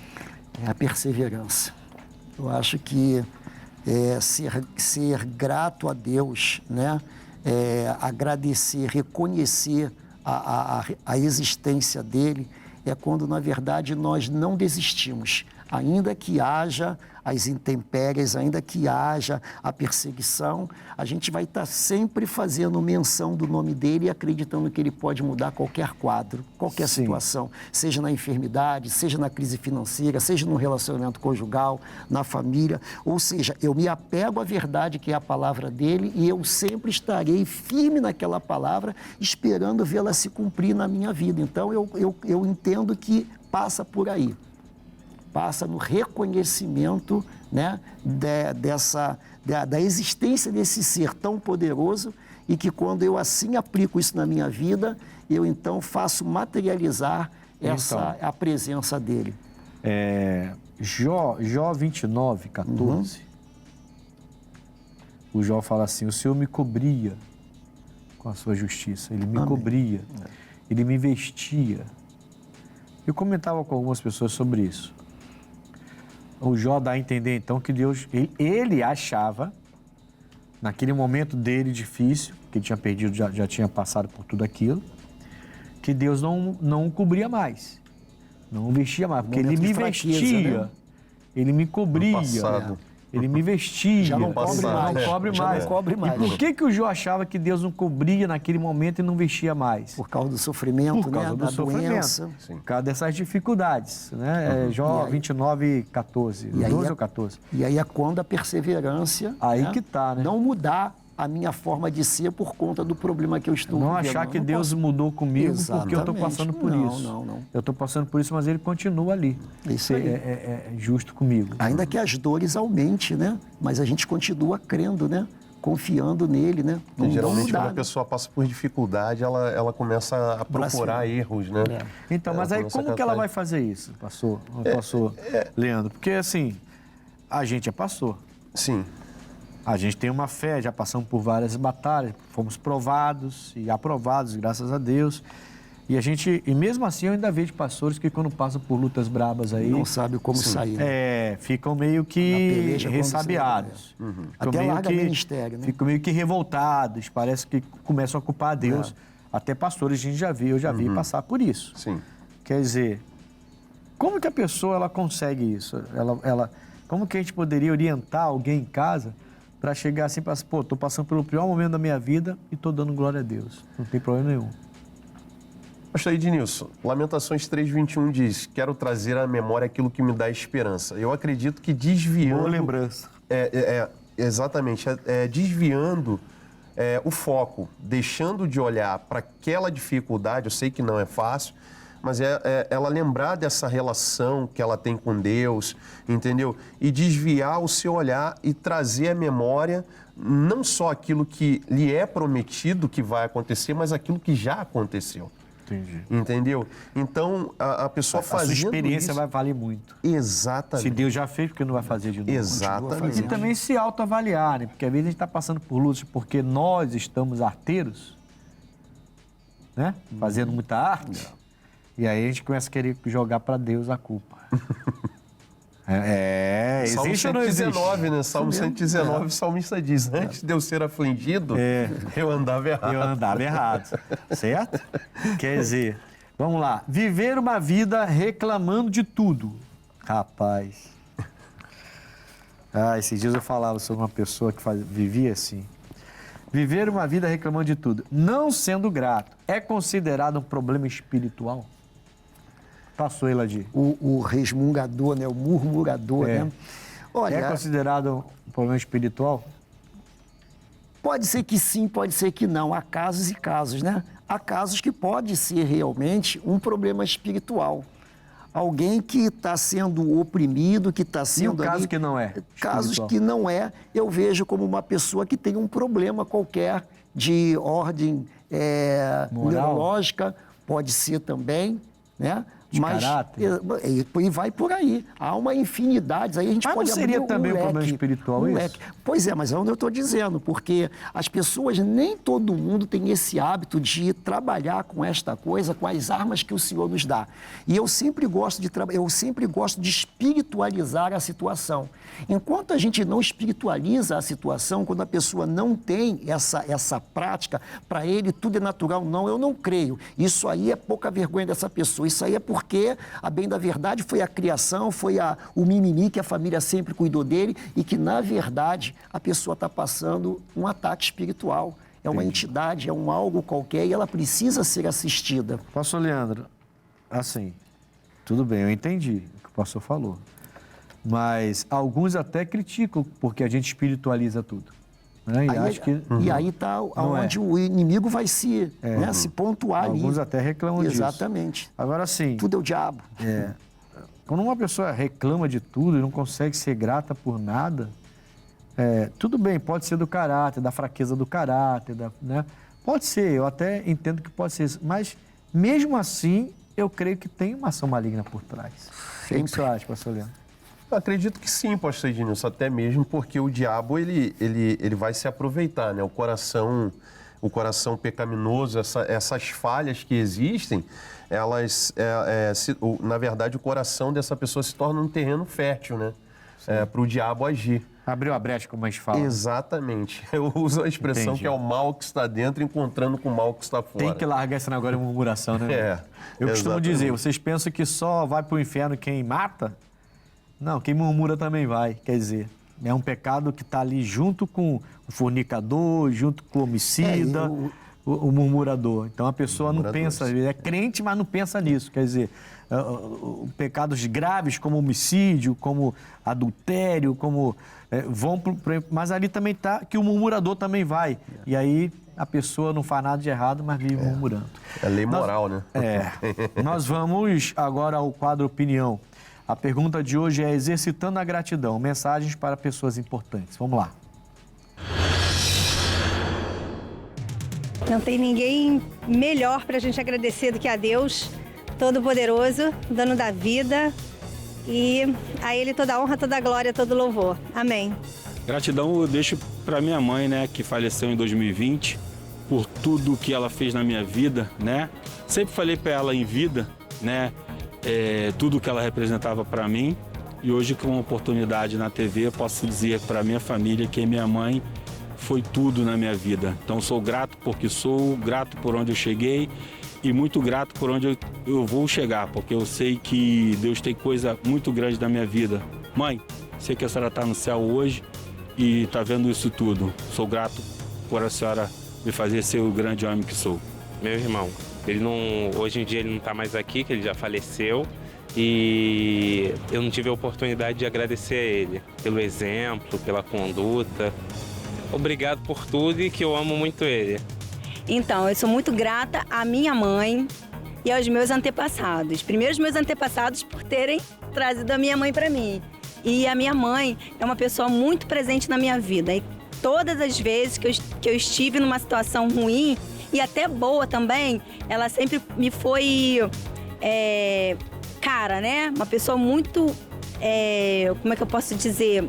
É a perseverança. Eu acho que ser grato a Deus, né? Agradecer, reconhecer a existência dele, é quando, na verdade, nós não desistimos. Ainda que haja as intempéries, ainda que haja a perseguição, a gente vai estar sempre fazendo menção do nome dele e acreditando que ele pode mudar qualquer quadro, qualquer situação, seja na enfermidade, seja na crise financeira, seja no relacionamento conjugal, na família, ou seja, eu me apego à verdade que é a palavra dele e eu sempre estarei firme naquela palavra, esperando vê-la se cumprir na minha vida. Então, eu entendo que passa por aí. Passa no reconhecimento, né, da existência desse ser tão poderoso e que quando eu assim aplico isso na minha vida, eu então faço materializar essa a presença dele. Jó 29, 14. O Jó fala assim: o Senhor me cobria com a sua justiça, Ele me cobria, Ele me vestia. Eu comentava com algumas pessoas sobre isso. O Jó dá a entender então que Deus, ele achava, naquele momento dele difícil, que ele tinha perdido, já tinha passado por tudo aquilo, que Deus não o cobria mais, não o vestia mais, porque Ele me vestia, Ele me cobria. Ele me vestia. Já não cobre mais. Não cobre Já mais. não cobre mais. E por que o Jó achava que Deus não cobria naquele momento e não vestia mais? Por causa do sofrimento, Por causa do da sofrimento. doença. Por causa dessas dificuldades, né? Jó 29, 14. 12 ou 14. E aí é quando a perseverança... Aí que tá, né? Não mudar a minha forma de ser por conta do problema que eu estou Não vivendo. achar que não Deus mudou comigo porque eu estou Exatamente. passando por isso. Não. Eu estou passando por isso, mas Ele continua ali. Isso aí. É justo comigo. Ainda que as dores aumentem, né? Mas a gente continua crendo, né? Confiando nele, né? Não E geralmente mudar, quando a pessoa passa por dificuldade, ela começa a procurar erros, né? Então, mas aí como que ela vai fazer isso, pastor Leandro? Porque assim, a gente é pastor. Sim. A gente tem uma fé, já passamos por várias batalhas, fomos provados e aprovados, graças a Deus. E mesmo assim eu ainda vejo pastores que quando passam por lutas brabas aí... Não sabe como sair. Ficam meio que ressabiados. Até larga ministério, né? Ficam meio que revoltados, parece que começam a culpar a Deus. Até pastores a gente eu já vi passar por isso. Sim. Quer dizer, como que a pessoa ela consegue isso? Como que a gente poderia orientar alguém em casa para chegar assim e falar assim, pô, estou passando pelo pior momento da minha vida e estou dando glória a Deus. Não tem problema nenhum. Pastor Ednilson, Lamentações 3:21 diz, quero trazer à memória aquilo que me dá esperança. Eu acredito que desviando... Boa lembrança. Exatamente, desviando o foco, deixando de olhar para aquela dificuldade, eu sei que não é fácil, mas ela lembrar dessa relação que ela tem com Deus, entendeu? E desviar o seu olhar e trazer à memória não só aquilo que lhe é prometido que vai acontecer, mas aquilo que já aconteceu. Entendi. Entendeu? Então, a pessoa fazendo isso... A sua experiência isso, vai valer muito. Exatamente. Se Deus já fez, porque não vai fazer de novo. Exatamente. E também se autoavaliar, né? Porque às vezes a gente está passando por lutas porque nós estamos arteiros, né? Fazendo muita arte. E aí a gente começa a querer jogar para Deus a culpa. Salmo Existe ou não existe? 119, né? Salmo 119, o salmista diz, antes de eu ser afligido, eu andava errado. Eu andava errado, certo? Quer dizer, vamos lá, viver uma vida reclamando de tudo. Rapaz. Esses dias eu falava sobre uma pessoa que vivia assim. Viver uma vida reclamando de tudo, não sendo grato, é considerado um problema espiritual? Passou, Eladir. O resmungador, né? O murmurador, né? Olha, é considerado um problema espiritual? Pode ser que sim, pode ser que não. Há casos e casos, né? Há casos que pode ser realmente um problema espiritual. Alguém que está sendo oprimido, que está sendo... E o caso que não é? Casos que não é, eu vejo como uma pessoa que tem um problema qualquer de ordem neurológica, pode ser também, né? Mas caráter. E vai por aí. Há uma infinidade. Aí a gente pode não seria abrir também um problema espiritual isso? Leque. Pois é, mas é onde eu estou dizendo, porque as pessoas, nem todo mundo tem esse hábito de trabalhar com esta coisa, com as armas que o Senhor nos dá. E eu sempre gosto de espiritualizar a situação. Enquanto a gente não espiritualiza a situação, quando a pessoa não tem essa prática, para ele tudo é natural. Não, eu não creio. Isso aí é pouca vergonha dessa pessoa. Isso aí é porque, a bem da verdade, foi a criação, foi o mimimi que a família sempre cuidou dele e que, na verdade, a pessoa está passando um ataque espiritual. É uma entidade, é um algo qualquer e ela precisa ser assistida. Pastor Leandro, assim, tudo bem, eu entendi o que o pastor falou. Mas alguns até criticam porque a gente espiritualiza tudo. Né? E aí está onde o inimigo vai se pontuar ali. Alguns até reclamam disso. Exatamente. Agora sim... Tudo é o diabo. Quando uma pessoa reclama de tudo e não consegue ser grata por nada, tudo bem, pode ser do caráter, da fraqueza do caráter, né? Pode ser, eu até entendo que pode ser isso. Mas, mesmo assim, eu creio que tem uma ação maligna por trás. O que você acha, pastor Leandro? Eu acredito que sim, pastor Ednilson, até mesmo porque o diabo ele vai se aproveitar, né? O coração pecaminoso, essas falhas que existem, elas, na verdade, o coração dessa pessoa se torna um terreno fértil, né? Para o diabo agir. Abriu a brecha, como a gente fala. Exatamente. Eu uso a expressão que é o mal que está dentro encontrando com o mal que está fora. Tem que largar esse negócio de murmuração, né? Eu costumo exatamente. dizer, vocês pensam que só vai para o inferno quem mata? Não, quem murmura também vai. Quer dizer, é um pecado que está ali junto com o fornicador, junto com o homicida, o murmurador. Então a pessoa não pensa, é crente, mas não pensa nisso. Quer dizer, pecados graves como homicídio, como adultério, como mas ali também está que o murmurador também vai. E aí a pessoa não faz nada de errado, mas vive murmurando. É lei moral, né? Nós vamos agora ao quadro Opinião. A pergunta de hoje é exercitando a gratidão, mensagens para pessoas importantes. Vamos lá. Não tem ninguém melhor para a gente agradecer do que a Deus Todo-Poderoso, dono da vida, e a Ele toda a honra, toda a glória, todo louvor. Amém. Gratidão eu deixo para minha mãe, né, que faleceu em 2020, por tudo que ela fez na minha vida, né? Sempre falei para ela em vida, né, tudo que ela representava para mim, e hoje com uma oportunidade na TV eu posso dizer para minha família que minha mãe foi tudo na minha vida. Então sou grato porque sou, grato por onde eu cheguei e muito grato por onde eu vou chegar, porque eu sei que Deus tem coisa muito grande na minha vida. Mãe, sei que a senhora está no céu hoje e está vendo isso tudo. Sou grato por a senhora me fazer ser o grande homem que sou. Meu irmão, hoje em dia ele não está mais aqui, que ele já faleceu, e eu não tive a oportunidade de agradecer a ele pelo exemplo, pela conduta. Obrigado por tudo e que eu amo muito ele. Então, eu sou muito grata à minha mãe e aos meus antepassados. Primeiro, os meus antepassados por terem trazido a minha mãe para mim. E a minha mãe é uma pessoa muito presente na minha vida. E todas as vezes que eu estive numa situação ruim, e até boa também, ela sempre me foi cara, né? Uma pessoa muito, como é que eu posso dizer?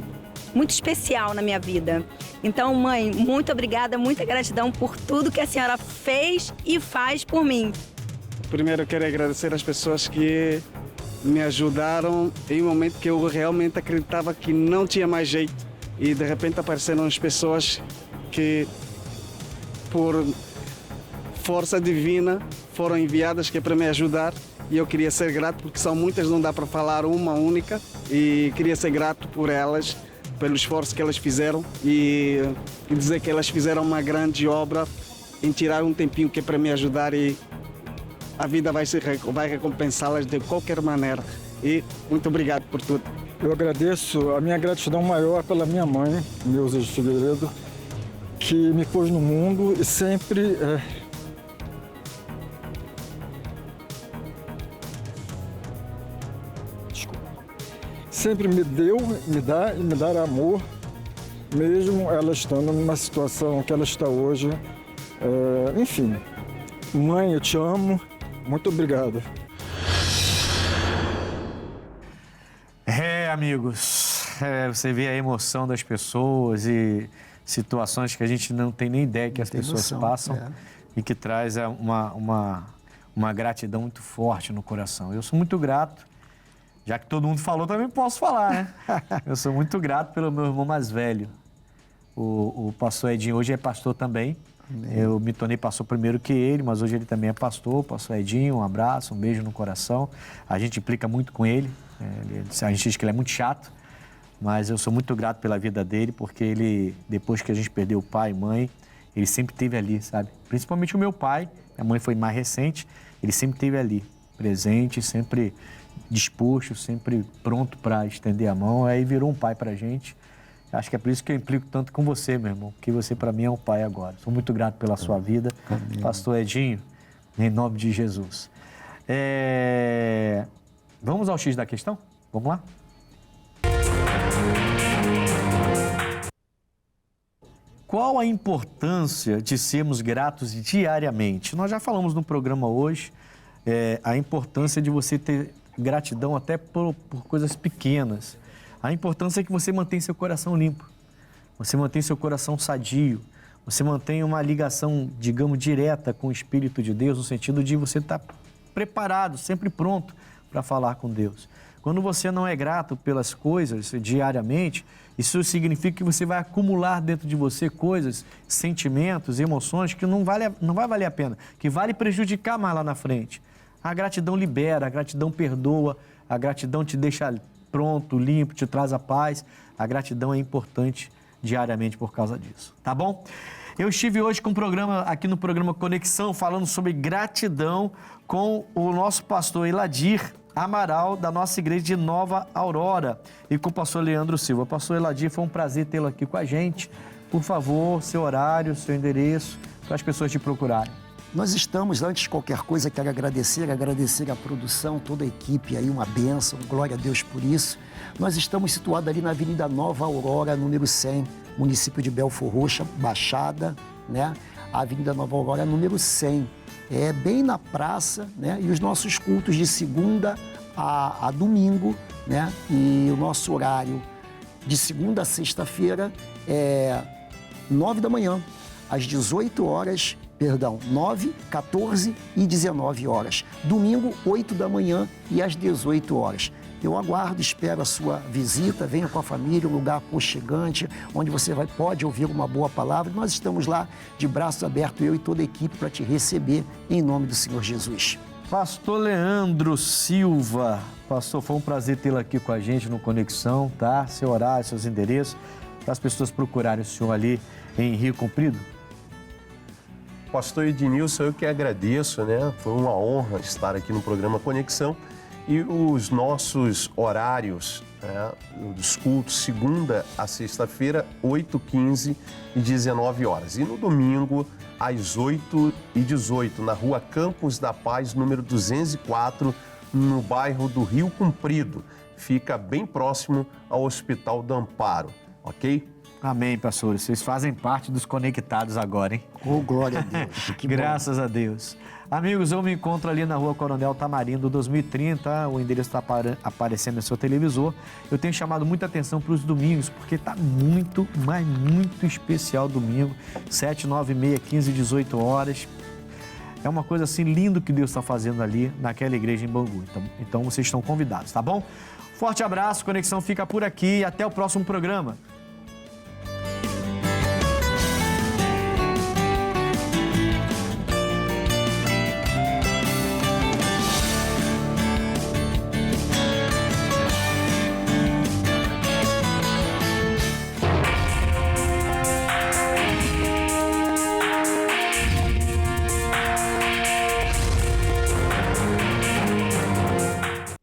Muito especial na minha vida. Então, mãe, muito obrigada, muita gratidão por tudo que a senhora fez e faz por mim. Primeiro, eu quero agradecer às pessoas que me ajudaram em um momento que eu realmente acreditava que não tinha mais jeito. E, de repente, apareceram as pessoas que, por força divina, foram enviadas que é para me ajudar. E eu queria ser grato, porque são muitas, não dá para falar uma única. E queria ser grato por elas, pelo esforço que elas fizeram e dizer que elas fizeram uma grande obra em tirar um tempinho que é para me ajudar, e a vida vai recompensá-las de qualquer maneira. E muito obrigado por tudo. Eu agradeço, a minha gratidão maior pela minha mãe, Neuza de Figueiredo, que me pôs no mundo e sempre sempre me deu, me dá e me dará amor, mesmo ela estando numa situação que ela está hoje. Enfim, mãe, eu te amo, muito obrigado. Amigos, você vê a emoção das pessoas e situações que a gente não tem nem ideia que as pessoas passam e que traz uma gratidão muito forte no coração. Eu sou muito grato. Já que todo mundo falou, também posso falar, né? Eu sou muito grato pelo meu irmão mais velho. O pastor Edinho hoje é pastor também. Amém. Eu me tornei pastor primeiro que ele, mas hoje ele também é pastor. Pastor Edinho, um abraço, um beijo no coração. A gente implica muito com ele. A gente diz que ele é muito chato, mas eu sou muito grato pela vida dele, porque ele, depois que a gente perdeu o pai e mãe, ele sempre esteve ali, sabe? Principalmente o meu pai, minha mãe foi mais recente, ele sempre esteve ali, presente, sempre disposto, sempre pronto para estender a mão, aí virou um pai pra gente. Acho que é por isso que eu implico tanto com você, meu irmão, que você para mim é um pai agora. Sou muito grato pela sua vida. Amém. Pastor Edinho, em nome de Jesus. Vamos ao X da questão? Vamos lá? Qual a importância de sermos gratos diariamente? Nós já falamos no programa hoje, a importância de você ter gratidão até por coisas pequenas. A importância é que você mantenha seu coração limpo, você mantém seu coração sadio, você mantém uma ligação, digamos, direta com o Espírito de Deus, no sentido de você estar preparado, sempre pronto para falar com Deus. Quando você não é grato pelas coisas diariamente, isso significa que você vai acumular dentro de você coisas, sentimentos, emoções que não vai valer a pena, que vale prejudicar mais lá na frente. A gratidão libera, a gratidão perdoa, a gratidão te deixa pronto, limpo, te traz a paz. A gratidão é importante diariamente por causa disso, tá bom? Eu estive hoje aqui no programa Conexão, falando sobre gratidão com o nosso pastor Eladir Amaral, da nossa igreja de Nova Aurora, e com o pastor Leandro Silva. Pastor Eladir, foi um prazer tê-lo aqui com a gente. Por favor, seu horário, seu endereço, para as pessoas te procurarem. Nós estamos, antes de qualquer coisa, quero agradecer a produção, toda a equipe aí, uma bênção, glória a Deus por isso. Nós estamos situados ali na Avenida Nova Aurora, número 100, município de Belfor Roxo, Baixada, né? A Avenida Nova Aurora, número 100, é bem na praça, né? E os nossos cultos de segunda a domingo, né? E o nosso horário de segunda a sexta-feira é 9 da manhã, às 18 horas, 9, 14 e 19 horas. Domingo, 8 da manhã e às 18 horas. Eu aguardo, espero a sua visita, venha com a família, um lugar aconchegante, onde você pode ouvir uma boa palavra. Nós estamos lá de braços abertos, eu e toda a equipe, para te receber, em nome do Senhor Jesus. Pastor Leandro Silva, pastor, foi um prazer tê-lo aqui com a gente no Conexão, tá? Seu horário, seus endereços, para as pessoas procurarem o senhor ali em Rio Comprido. Pastor Ednilson, eu que agradeço, né? Foi uma honra estar aqui no programa Conexão. E os nossos horários, né, dos cultos, segunda a sexta-feira, 8, 15 e 19 horas. E no domingo, às 8 e 18, na rua Campos da Paz, número 204, no bairro do Rio Comprido. Fica bem próximo ao Hospital do Amparo, ok? Amém, pastores. Vocês fazem parte dos conectados agora, hein? Oh, glória a Deus. Que graças a Deus. Amigos, eu me encontro ali na rua Coronel Tamarindo 2030, o endereço está aparecendo no seu televisor. Eu tenho chamado muita atenção para os domingos, porque está muito, mas muito especial domingo, 7, 9, meia, 15, 18 horas. É uma coisa assim linda que Deus está fazendo ali naquela igreja em Bangu. Então vocês estão convidados, tá bom? Forte abraço, Conexão fica por aqui e até o próximo programa.